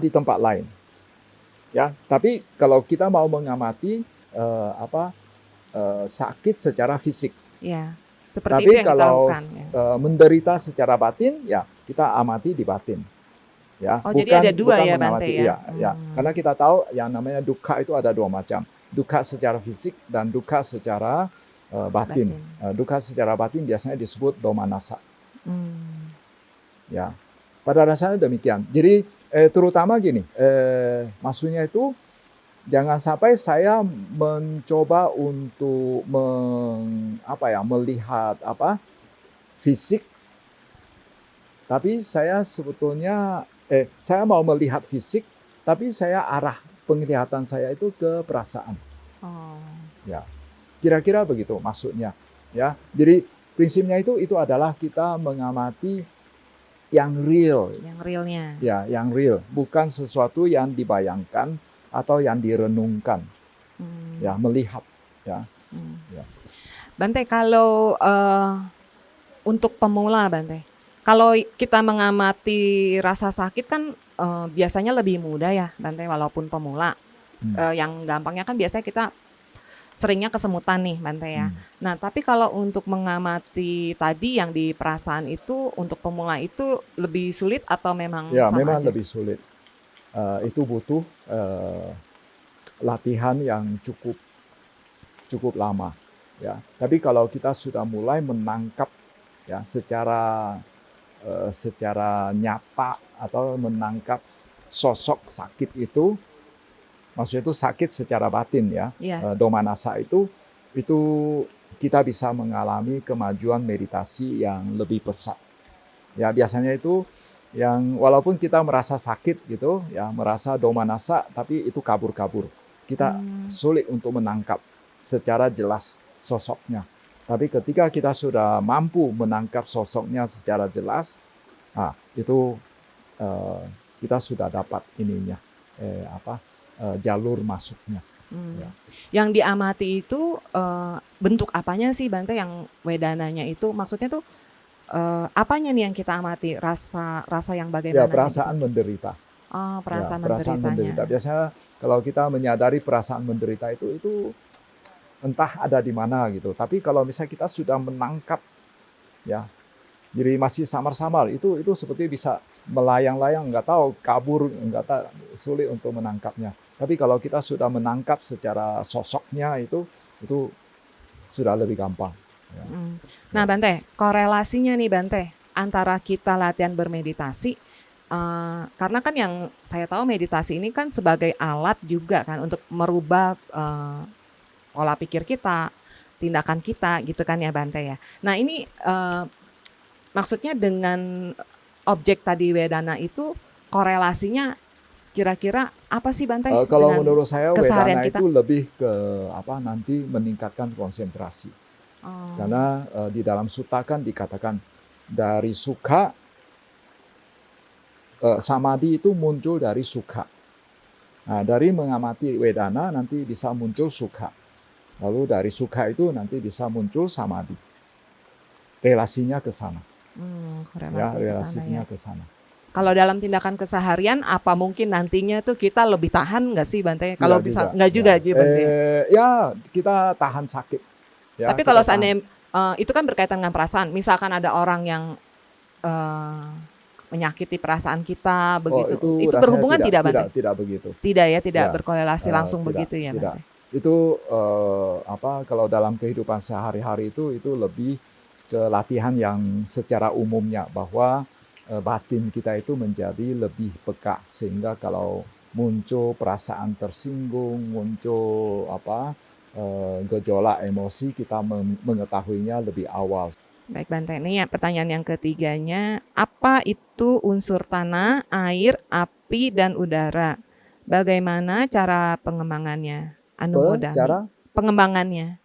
di tempat lain. Ya, tapi kalau kita mau mengamati sakit secara fisik. Ya, seperti itu Tapi yang kita kalau lakukan ya. menderita secara batin, ya kita amati di batin. Ya, Oh, jadi ada dua bukan ya Bante mengamati. ya? Iya, ya. Karena kita tahu yang namanya dukkha itu ada dua macam. Dukkha secara fisik dan dukkha secara batin. Batin. Dukkha secara batin biasanya disebut domanassa. Hmm. Ya, pada dasarnya demikian. Jadi terutama gini, maksudnya itu jangan sampai saya mencoba untuk melihat fisik, tapi saya sebetulnya saya mau melihat fisik, tapi saya arah penglihatan saya itu ke perasaan. Oh. Ya, kira-kira begitu maksudnya. Ya, jadi prinsipnya itu adalah kita mengamati yang real. Yang realnya. Ya, yang real, bukan sesuatu yang dibayangkan atau yang direnungkan. Ya, melihat. Ya. Ya. Bante, kalau untuk pemula, Bante, kalau kita mengamati rasa sakit kan biasanya lebih mudah ya, Bante, walaupun pemula. Yang gampangnya kan biasanya kita seringnya kesemutan nih, Bante ya. Nah, tapi kalau untuk mengamati tadi yang di perasaan itu untuk pemula itu lebih sulit atau memang Ya, sama memang aja? lebih sulit. Itu butuh latihan yang cukup lama. Ya, tapi kalau kita sudah mulai menangkap ya secara nyata atau menangkap sosok sakit itu, maksudnya itu sakit secara batin ya. Domanassa itu kita bisa mengalami kemajuan meditasi yang lebih pesat. Ya, biasanya itu yang walaupun kita merasa sakit gitu ya, merasa domanassa, tapi itu kabur-kabur. Kita sulit untuk menangkap secara jelas sosoknya. Tapi ketika kita sudah mampu menangkap sosoknya secara jelas, itu kita sudah dapat ininya jalur masuknya. Ya. Yang diamati itu bentuk apanya sih Bante yang wedananya itu? Maksudnya tuh apanya nih yang kita amati? Rasa yang bagaimana? Ya, perasaan gitu? Menderita. Oh, perasaan menderita. Biasanya kalau kita menyadari perasaan menderita itu entah ada di mana gitu. Tapi kalau misalnya kita sudah menangkap, ya, jadi masih samar-samar, itu seperti bisa melayang-layang, nggak tahu kabur, nggak tahu, sulit untuk menangkapnya. Tapi kalau kita sudah menangkap secara sosoknya itu sudah lebih gampang. Ya. Nah, Bante, korelasinya nih Bante antara kita latihan bermeditasi, karena kan yang saya tahu meditasi ini kan sebagai alat juga kan untuk merubah pola pikir kita, tindakan kita gitu kan ya Bante ya. Nah ini maksudnya dengan objek tadi wedana itu korelasinya kira-kira apa sih Bante? Kalau menurut saya wedana kita? itu lebih ke nanti meningkatkan konsentrasi. Karena di dalam sutta kan dikatakan dari sukha, samadhi itu muncul dari sukha. Nah, dari mengamati wedana nanti bisa muncul sukha. Lalu dari sukha itu nanti bisa muncul samadhi. Relasinya ke sana. Relasinya ke sana. Kalau dalam tindakan keseharian, apa mungkin nantinya tuh kita lebih tahan nggak sih Bante? Kalau bisa nggak juga Bante? Ya, kita tahan sakit. Ya, tapi kalau seandainya itu kan berkaitan dengan perasaan. Misalkan ada orang yang menyakiti perasaan kita begitu, itu berhubungan tidak Bante? Tidak begitu. Tidak ya, tidak berkorelasi langsung begitu ya Bante? Itu kalau dalam kehidupan sehari-hari itu lebih ke latihan yang secara umumnya, bahwa batin kita itu menjadi lebih peka, sehingga kalau muncul perasaan tersinggung, muncul gejolak emosi, kita mengetahuinya lebih awal. Baik Bante, ini ya pertanyaan yang ketiganya, apa itu unsur tanah, air, api, dan udara? Bagaimana cara pengembangannya? Anumodami. Pengembangannya?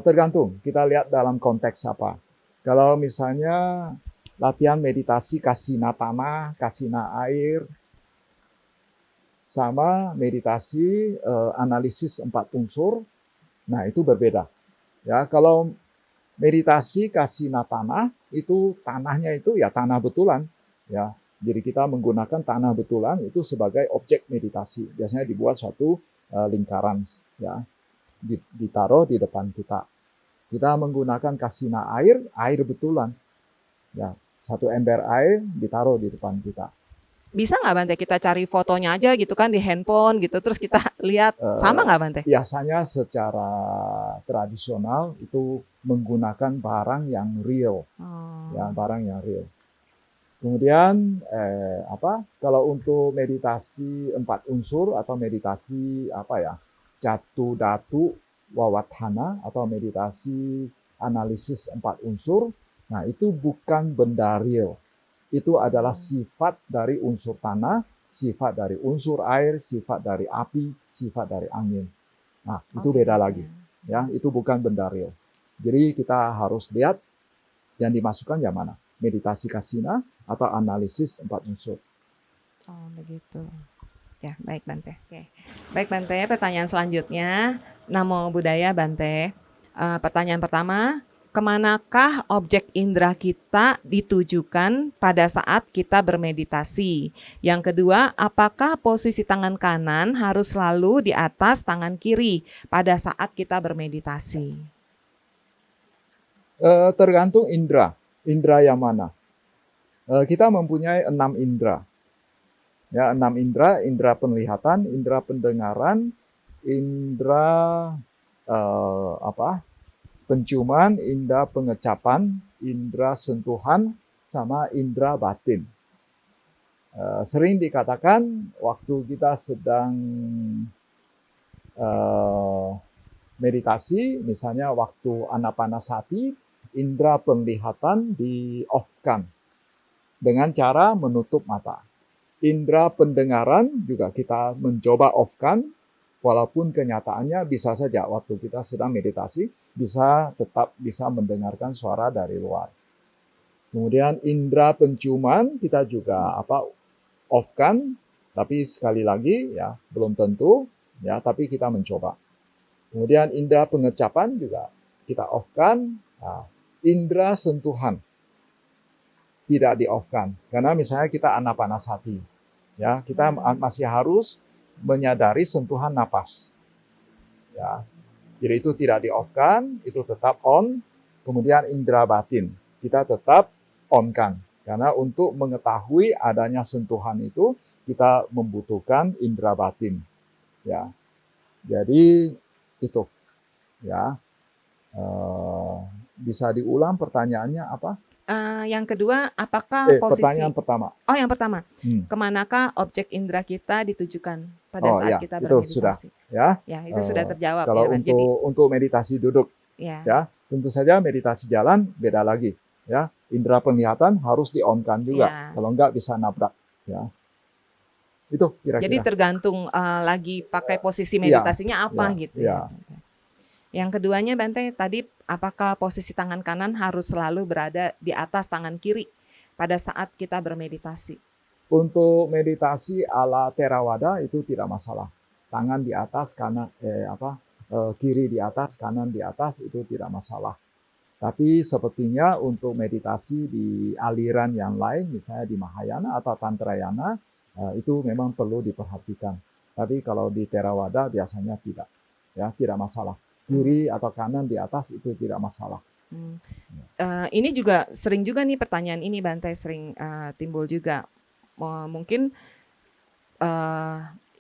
Tergantung, kita lihat dalam konteks apa. Kalau misalnya latihan meditasi kasina tanah, kasina air, sama meditasi analisis 4 unsur, nah itu berbeda. Ya, kalau meditasi kasina tanah, itu tanahnya itu ya tanah betulan, ya. Jadi kita menggunakan tanah betulan itu sebagai objek meditasi. Biasanya dibuat suatu lingkaran, ya. ditaruh di depan kita. Kita menggunakan kasina air betulan. Ya, satu ember air ditaruh di depan kita. Bisa nggak Bante kita cari fotonya aja gitu kan di handphone gitu, terus kita lihat sama nggak Bante? Biasanya secara tradisional itu menggunakan barang yang real, ya barang yang real. Kemudian kalau untuk meditasi 4 unsur atau meditasi Jatu Datu Wawatthana atau meditasi analisis 4 unsur, nah itu bukan benda real. Itu adalah sifat dari unsur tanah, sifat dari unsur air, sifat dari api, sifat dari angin. Nah, itu beda lagi. Ya, itu bukan benda real. Jadi kita harus lihat yang dimasukkan yang mana. Meditasi kasina atau analisis 4 unsur. Oh, begitu. Ya, baik Bante. Oke. Baik Bante, pertanyaan selanjutnya. Namo Buddhaya Bante. Pertanyaan pertama, kemanakah objek indera kita ditujukan pada saat kita bermeditasi? Yang kedua, apakah posisi tangan kanan harus selalu di atas tangan kiri pada saat kita bermeditasi? Tergantung indera. Indera yang mana? Kita mempunyai 6 indera. Ya, 6 indera, indera penglihatan, indera pendengaran, indera penciuman, indera pengecapan, indera sentuhan, sama indera batin. Sering dikatakan waktu kita sedang meditasi, misalnya waktu anapanasati, indera penglihatan di-off-kan dengan cara menutup mata. Indera pendengaran juga kita mencoba off-kan, walaupun kenyataannya bisa saja waktu kita sedang meditasi tetap bisa mendengarkan suara dari luar. Kemudian indera penciuman kita juga off-kan, tapi sekali lagi ya belum tentu ya, tapi kita mencoba. Kemudian indera pengecapan juga kita off-kan. Nah, indera sentuhan tidak di-off-kan. Karena misalnya kita anapanasati, ya, kita masih harus menyadari sentuhan napas. Ya. Jadi itu tidak di-off-kan, itu tetap on. Kemudian indera batin, kita tetap on-kan. Karena untuk mengetahui adanya sentuhan itu, kita membutuhkan indera batin. Ya. Jadi itu. Ya. Bisa diulang pertanyaannya apa? Yang kedua, apakah posisi... Pertanyaan pertama. Oh, yang pertama. Kemanakah objek indera kita ditujukan pada saat kita bermeditasi? Itu sudah. Ya, itu sudah terjawab. Kalau ya, untuk meditasi duduk, ya, tentu saja meditasi jalan beda lagi. Ya, indera penglihatan harus di-on-kan juga. Ya. Kalau enggak bisa nabrak. Ya. Itu kira-kira. Jadi tergantung lagi pakai posisi meditasinya apa gitu ya. Yang keduanya Bante, tadi apakah posisi tangan kanan harus selalu berada di atas tangan kiri pada saat kita bermeditasi? Untuk meditasi ala Theravada itu tidak masalah. Tangan di atas, kanan kiri di atas, kanan di atas itu tidak masalah. Tapi sepertinya untuk meditasi di aliran yang lain, misalnya di Mahayana atau Tantrayana, itu memang perlu diperhatikan. Tapi kalau di Theravada biasanya tidak, ya tidak masalah. Kiri atau kanan di atas itu tidak masalah. Ini juga sering juga nih pertanyaan ini Bante sering timbul juga. Mungkin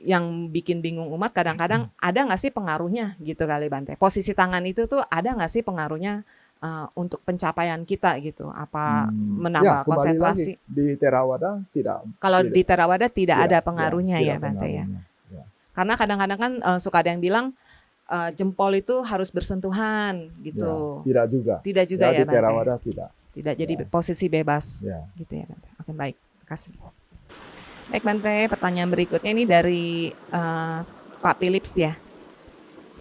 yang bikin bingung umat kadang-kadang ada nggak sih pengaruhnya gitu kali Bante. Posisi tangan itu tuh ada nggak sih pengaruhnya untuk pencapaian kita gitu? Apa menambah konsentrasi? Lagi, di Theravada tidak. Kalau di Theravada tidak ada pengaruhnya ya Bante ya. Karena kadang-kadang kan suka ada yang bilang jempol itu harus bersentuhan gitu. Ya, tidak juga. Tidak juga ya, di Theravada tidak. Tidak jadi posisi bebas gitu ya Bante. Oke, baik. Terima kasih. Baik Bante, pertanyaan berikutnya ini dari Pak Philips ya.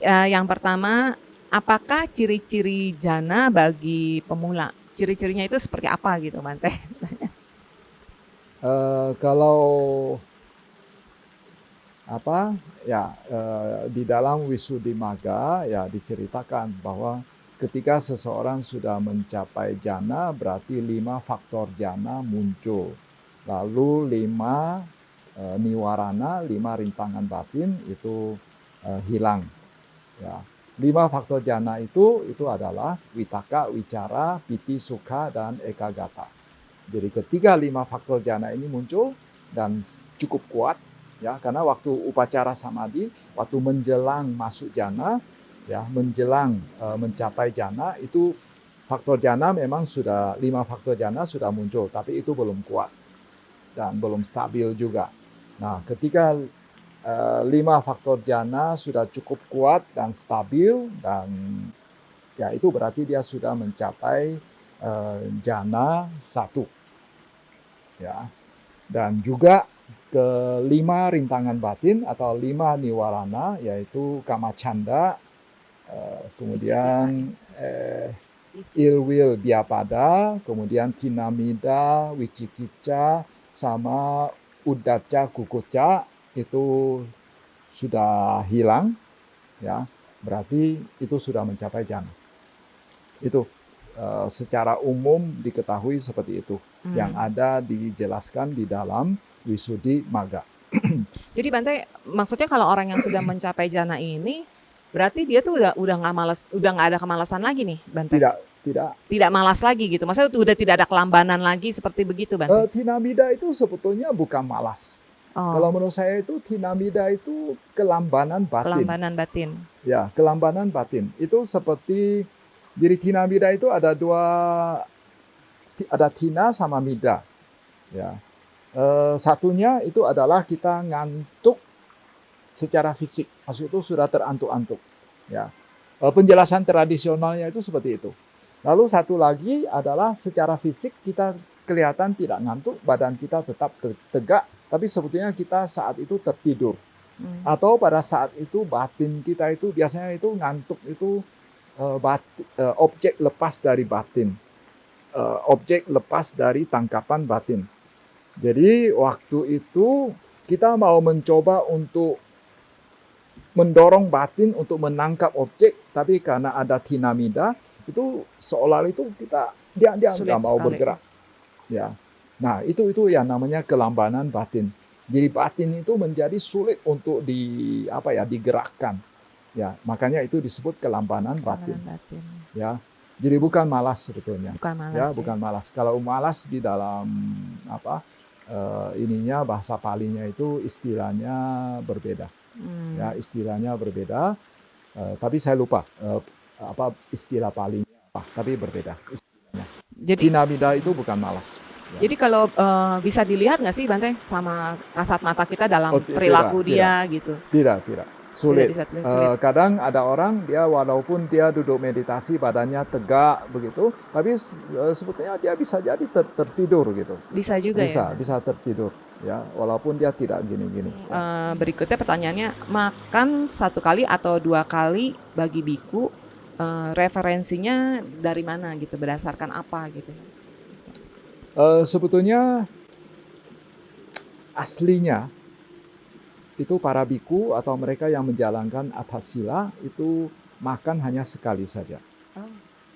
Yang pertama, apakah ciri-ciri jana bagi pemula? Ciri-cirinya itu seperti apa gitu Bante? Kalau di dalam Visuddhimagga ya diceritakan bahwa ketika seseorang sudah mencapai jana berarti 5 faktor jana muncul, lalu 5 niwarana, 5 rintangan batin itu hilang. Ya. 5 faktor jana itu adalah Vitaka, Wicara, Piti, Sukha, dan Ekagata. Jadi ketika 5 faktor jana ini muncul dan cukup kuat, ya, karena waktu upacara samadhi, waktu menjelang masuk jana, ya, menjelang mencapai jana, itu faktor jana memang sudah 5 faktor jana sudah muncul, tapi itu belum kuat dan belum stabil juga. Nah, ketika 5 faktor jana sudah cukup kuat dan stabil, dan ya itu berarti dia sudah mencapai jana 1, ya. Dan juga ke-5 rintangan batin atau 5 niwarana, yaitu kamacanda, kemudian ilwil diapada, kemudian tinamida, wicikica, sama udaca kukuca, itu sudah hilang, ya, berarti itu sudah mencapai jana. Itu secara umum diketahui seperti itu, yang ada dijelaskan di dalam Wisuddhi Magga. Jadi Bante, maksudnya kalau orang yang sudah mencapai jana ini, berarti dia tuh udah nggak malas, udah nggak ada kemalasan lagi nih, Bante? Tidak malas lagi gitu. Maksudnya udah tidak ada kelambanan lagi seperti begitu, Bante? Tinamida itu sebetulnya bukan malas. Kalau menurut saya itu tinamida itu kelambanan batin. Kelambanan batin. Ya, kelambanan batin. Itu seperti, jadi tinamida itu ada tina sama mida. Ya. Satunya itu adalah kita ngantuk secara fisik, maksud itu sudah terantuk-antuk. Ya. Penjelasan tradisionalnya itu seperti itu. Lalu satu lagi adalah secara fisik kita kelihatan tidak ngantuk, badan kita tetap tegak, tapi sebetulnya kita saat itu tertidur. Atau pada saat itu batin kita itu biasanya itu ngantuk itu objek lepas dari batin, objek lepas dari tangkapan batin. Jadi waktu itu kita mau mencoba untuk mendorong batin untuk menangkap objek, tapi karena ada tinamida, itu seolah itu dia nggak mau bergerak. Ya. Nah, itu yang namanya kelambanan batin. Jadi batin itu menjadi sulit untuk digerakkan. Ya, makanya itu disebut kelambanan batin. Ya. Jadi bukan malas sebetulnya. Bukan malas. Kalau malas di dalam bahasa Palinya itu istilahnya berbeda. Ya, istilahnya berbeda. Tapi saya lupa istilah Palinya apa, tapi berbeda istilahnya. Jadi tinamida itu bukan malas. Ya. Jadi kalau bisa dilihat nggak sih Bante sama kasat mata kita dalam perilaku dia gitu? Tidak. Sulit. Kadang ada orang dia walaupun dia duduk meditasi badannya tegak begitu, tapi sebetulnya dia bisa jadi tertidur gitu. Bisa juga bisa tertidur ya, walaupun dia tidak gini-gini. Berikutnya pertanyaannya, makan 1 kali atau 2 kali bagi biku, referensinya dari mana gitu, berdasarkan apa gitu? Sebetulnya aslinya itu para biku atau mereka yang menjalankan atasila itu makan hanya sekali saja.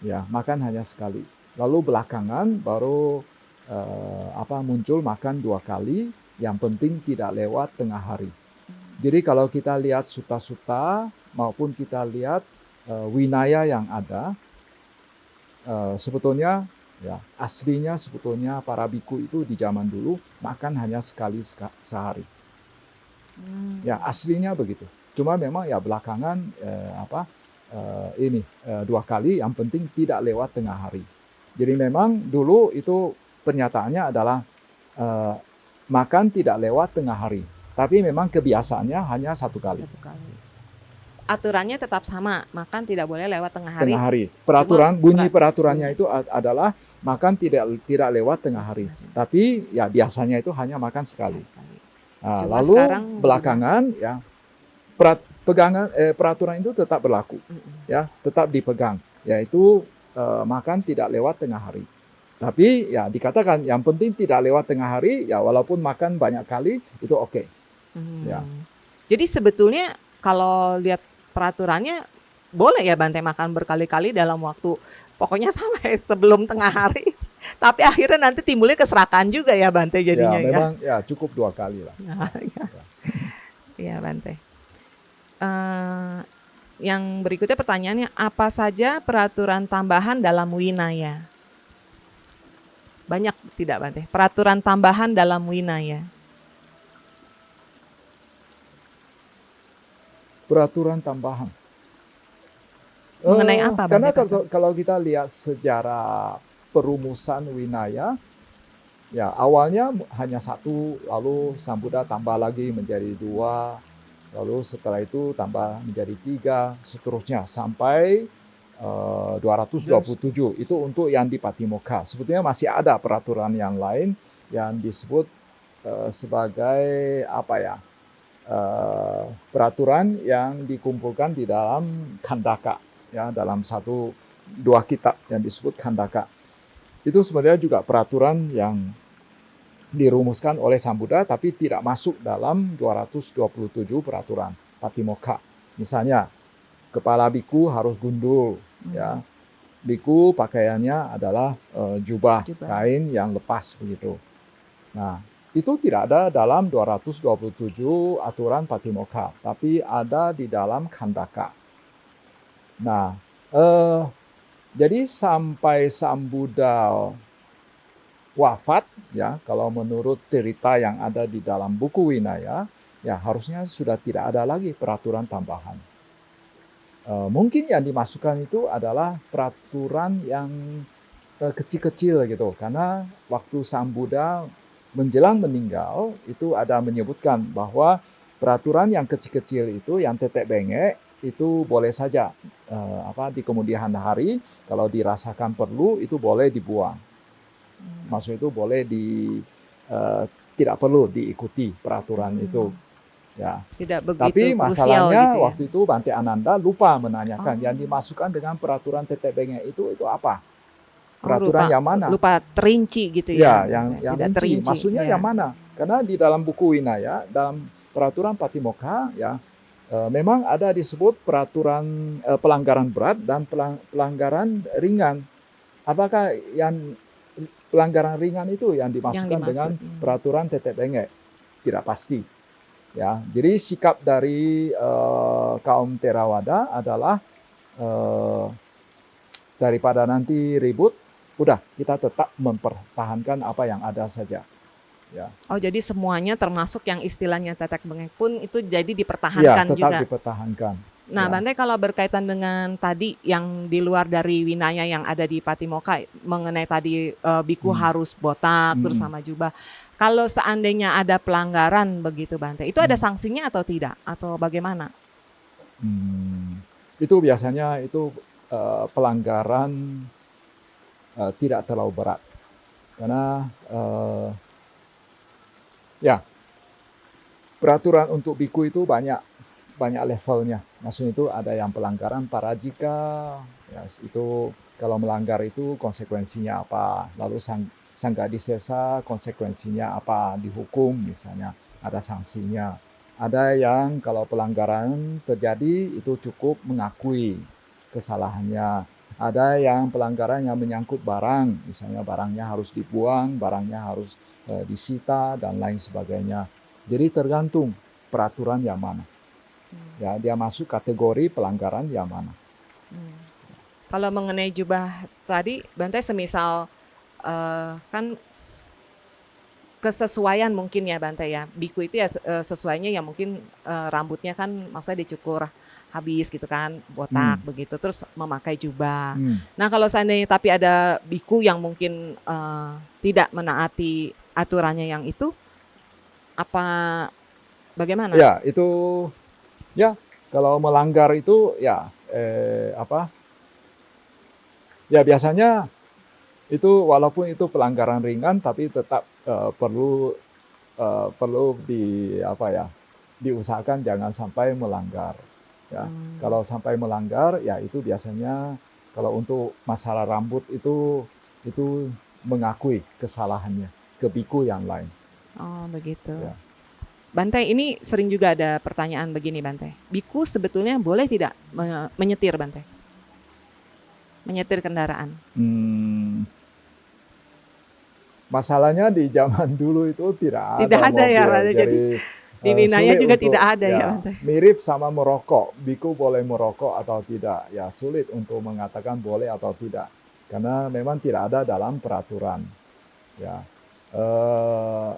Ya, makan hanya sekali. Lalu belakangan baru muncul makan 2 kali, yang penting tidak lewat tengah hari. Jadi kalau kita lihat sutta-sutta maupun kita lihat winaya yang ada, sebetulnya ya aslinya sebetulnya para biku itu di zaman dulu makan hanya sekali sehari. Ya aslinya begitu. Cuma memang ya belakangan 2 kali, yang penting tidak lewat tengah hari. Jadi memang dulu itu pernyataannya adalah makan tidak lewat tengah hari. Tapi memang kebiasaannya hanya 1 kali. Aturannya tetap sama, makan tidak boleh lewat tengah hari. Tengah hari. Bunyi peraturannya itu adalah makan tidak lewat tengah hari. Tapi ya biasanya itu hanya makan sekali. Nah, lalu belakangan ya peraturan itu tetap berlaku, ya tetap dipegang, yaitu makan tidak lewat tengah hari. Tapi ya dikatakan yang penting tidak lewat tengah hari, ya walaupun makan banyak kali itu oke. Ya. Jadi sebetulnya kalau lihat peraturannya boleh ya Bante makan berkali-kali dalam waktu pokoknya sampai sebelum tengah hari. Tapi akhirnya nanti timbulnya keserakan juga ya Bante jadinya ya. Memang ya cukup 2 kali lah. Ya Bante. Yang berikutnya pertanyaannya, apa saja peraturan tambahan dalam winaya? Banyak tidak Bante? Peraturan tambahan dalam winaya. Peraturan tambahan. Mengenai apa Karena Bante? kalau kita lihat sejarah perumusan winaya, ya awalnya hanya satu, lalu Sang Buddha tambah lagi menjadi dua, lalu setelah itu tambah menjadi tiga, seterusnya sampai 227. Itu untuk yang di Patimokkha. Sebetulnya masih ada peraturan yang lain yang disebut sebagai apa ya? Peraturan yang dikumpulkan di dalam Khandaka, ya, dalam dua kitab yang disebut Khandaka. Itu sebenarnya juga peraturan yang dirumuskan oleh Sang Buddha tapi tidak masuk dalam 227 peraturan Patimokkha. Misalnya, kepala biku harus gundul, ya. Biku pakaiannya adalah jubah kain yang lepas begitu. Nah, itu tidak ada dalam 227 aturan Patimokkha, tapi ada di dalam Khandaka. Nah, jadi sampai Sang Buddha wafat, ya, kalau menurut cerita yang ada di dalam buku Winaya, ya harusnya sudah tidak ada lagi peraturan tambahan. Mungkin yang dimasukkan itu adalah peraturan yang kecil-kecil gitu, karena waktu Sang Buddha menjelang meninggal itu ada menyebutkan bahwa peraturan yang kecil-kecil itu, yang tetek bengek, itu boleh saja di kemudian hari kalau dirasakan perlu itu boleh dibuang. Maksud itu boleh tidak perlu diikuti peraturan itu. Ya. Tidak begitu Tapi krusial masalahnya gitu ya. waktu itu Bante Ananda lupa menanyakan yang dimasukkan dengan peraturan tetek bengek itu apa? Peraturan yang mana? Lupa terinci gitu ya. ya. Yang tidak rinci. terinci. Maksudnya yang mana? Karena di dalam buku Winaya, dalam peraturan Patimokkha, ya, memang ada disebut peraturan pelanggaran berat dan pelanggaran ringan. Apakah yang pelanggaran ringan itu yang dimasukkan dengan peraturan tetek bengek? Tidak pasti. Ya, jadi sikap dari kaum Theravada adalah daripada nanti ribut, udah kita tetap mempertahankan apa yang ada saja. Ya. Oh, jadi semuanya termasuk yang istilahnya tetek bengek pun itu jadi dipertahankan ya, tetap juga. dipertahankan. Nah, ya. Bante, kalau berkaitan dengan tadi yang di luar dari winaya yang ada di Patimokkha mengenai tadi biku harus botak terus sama jubah. Kalau seandainya ada pelanggaran begitu Bante, itu ada sanksinya atau tidak? Atau bagaimana? Itu biasanya itu pelanggaran tidak terlalu berat. Karena ya, peraturan untuk biku itu banyak levelnya. Maksudnya itu ada yang pelanggaran parajika, ya, itu kalau melanggar itu konsekuensinya apa. Lalu sanggadisesa konsekuensinya apa, dihukum misalnya, ada sanksinya. Ada yang kalau pelanggaran terjadi itu cukup mengakui kesalahannya. Ada yang pelanggaran yang menyangkut barang, misalnya barangnya harus dibuang, barangnya harus disita dan lain sebagainya. Jadi tergantung peraturan yang mana. Ya, dia masuk kategori pelanggaran yang mana. Kalau mengenai jubah tadi, Bante semisal kan kesesuaian mungkin ya Bante ya. Biku itu ya sesuainya ya mungkin rambutnya kan maksudnya dicukur habis gitu kan, botak begitu, terus memakai jubah. Nah, kalau seandainya tapi ada biku yang mungkin tidak menaati aturannya yang itu, apa bagaimana? Ya, itu ya kalau melanggar itu ya ya biasanya itu walaupun itu pelanggaran ringan tapi tetap perlu diusahakan jangan sampai melanggar. Ya, kalau sampai melanggar, ya itu biasanya kalau untuk masalah rambut itu mengakui kesalahannya ke biku yang lain. Oh, begitu. Ya. Bante, ini sering juga ada pertanyaan begini Bante. Biku sebetulnya boleh tidak menyetir Bante? Menyetir kendaraan? Masalahnya di zaman dulu itu tidak ada mobil. Ya, Bante. Jadi Di Minangnya sulit juga tidak untuk ada ya ya Bante. mirip sama merokok. Biku boleh merokok atau tidak? Ya sulit untuk mengatakan boleh atau tidak karena memang tidak ada dalam peraturan. Ya, eh,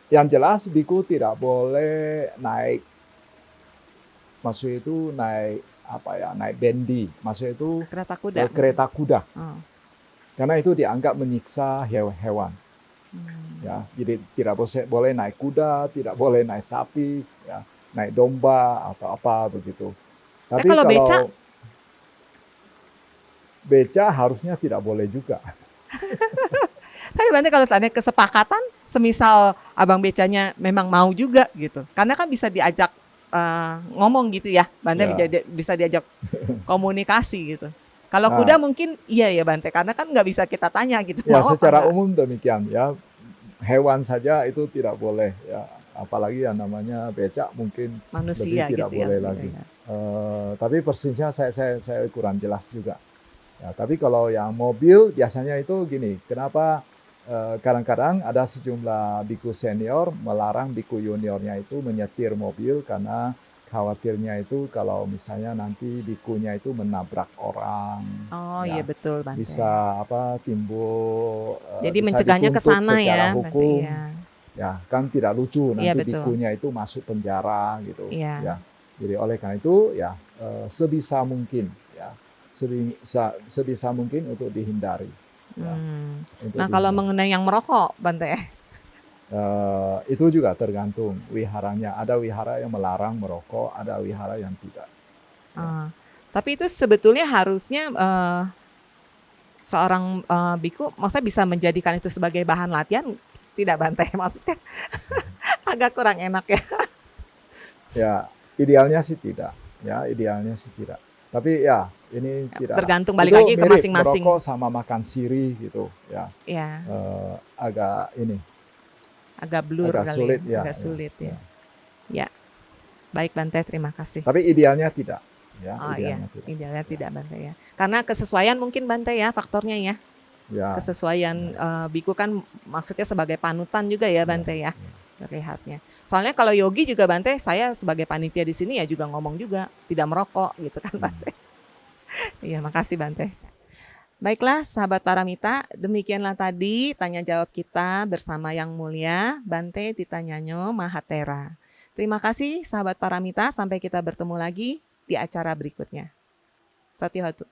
yang jelas biku tidak boleh naik, maksud itu naik apa ya, naik bendi, maksud itu Kereta kuda. kereta kuda, Oh. karena itu dianggap menyiksa hewan. Hmm. Ya, jadi tidak boleh naik kuda, tidak boleh naik sapi, ya, naik domba atau apa begitu. Tapi Kalau beca, kalau beca harusnya tidak boleh juga. tapi Bante kalau seandainya kesepakatan, semisal abang becanya memang mau juga gitu, karena kan bisa diajak ngomong gitu ya, Bante Ya. bisa diajak komunikasi gitu. Kalau Nah, kuda mungkin iya ya Bante, karena kan nggak bisa kita tanya gitu. ya Mau apa secara enggak? umum demikian ya. Hewan saja itu tidak boleh ya, apalagi yang namanya becak mungkin lebih Manusia tidak gitu ya boleh lebih lagi. ya. Tapi persisnya saya kurang jelas juga. Ya, tapi kalau yang mobil biasanya itu gini, kenapa kadang-kadang ada sejumlah biku senior melarang biku juniornya itu menyetir mobil karena khawatirnya itu kalau misalnya nanti bikunya itu menabrak orang, Oh iya ya betul Bante. bisa apa timbul Jadi bisa mencegahnya ke dituntut sana secara ya Bante. hukum, Iya. ya kan tidak lucu Iya nanti betul. bikunya itu masuk penjara gitu, Iya. ya. Jadi oleh karena itu ya sebisa mungkin ya sebisa mungkin untuk dihindari, ya, Hmm. untuk Nah kalau dihindari. mengenai yang merokok Bante, Itu juga tergantung wiharanya. Ada wihara yang melarang merokok, ada wihara yang tidak. Ya. tapi itu sebetulnya harusnya seorang biku maksudnya bisa menjadikan itu sebagai bahan latihan tidak Bante? Maksudnya agak kurang enak ya. Ya, idealnya sih tidak. Ya, idealnya sih tidak. Tapi ya, ini tidak. Tergantung balik Itu lagi ke mirip masing-masing. merokok sama makan sirih gitu. Ya, Ya, agak ini, agak blur agak kali sulit ya, ya. agak Ya, sulit ya. ya. Ya, baik Bante, terima kasih. Tapi idealnya tidak. Ya, Oh iya, idealnya tidak. idealnya Ya. tidak Bante ya. Karena kesesuaian mungkin Bante ya faktornya ya. Ya. Kesesuaian biku kan maksudnya sebagai panutan juga ya Bante ya. Terlihatnya. Soalnya kalau yogi juga Bante, saya sebagai panitia di sini ya juga ngomong juga tidak merokok gitu kan Bante. Iya, makasih Bante. Baiklah sahabat Paramita, demikianlah tadi tanya jawab kita bersama Yang Mulia Bante Titanyanyo Mahatera. Terima kasih sahabat Paramita, sampai kita bertemu lagi di acara berikutnya. Satihotu.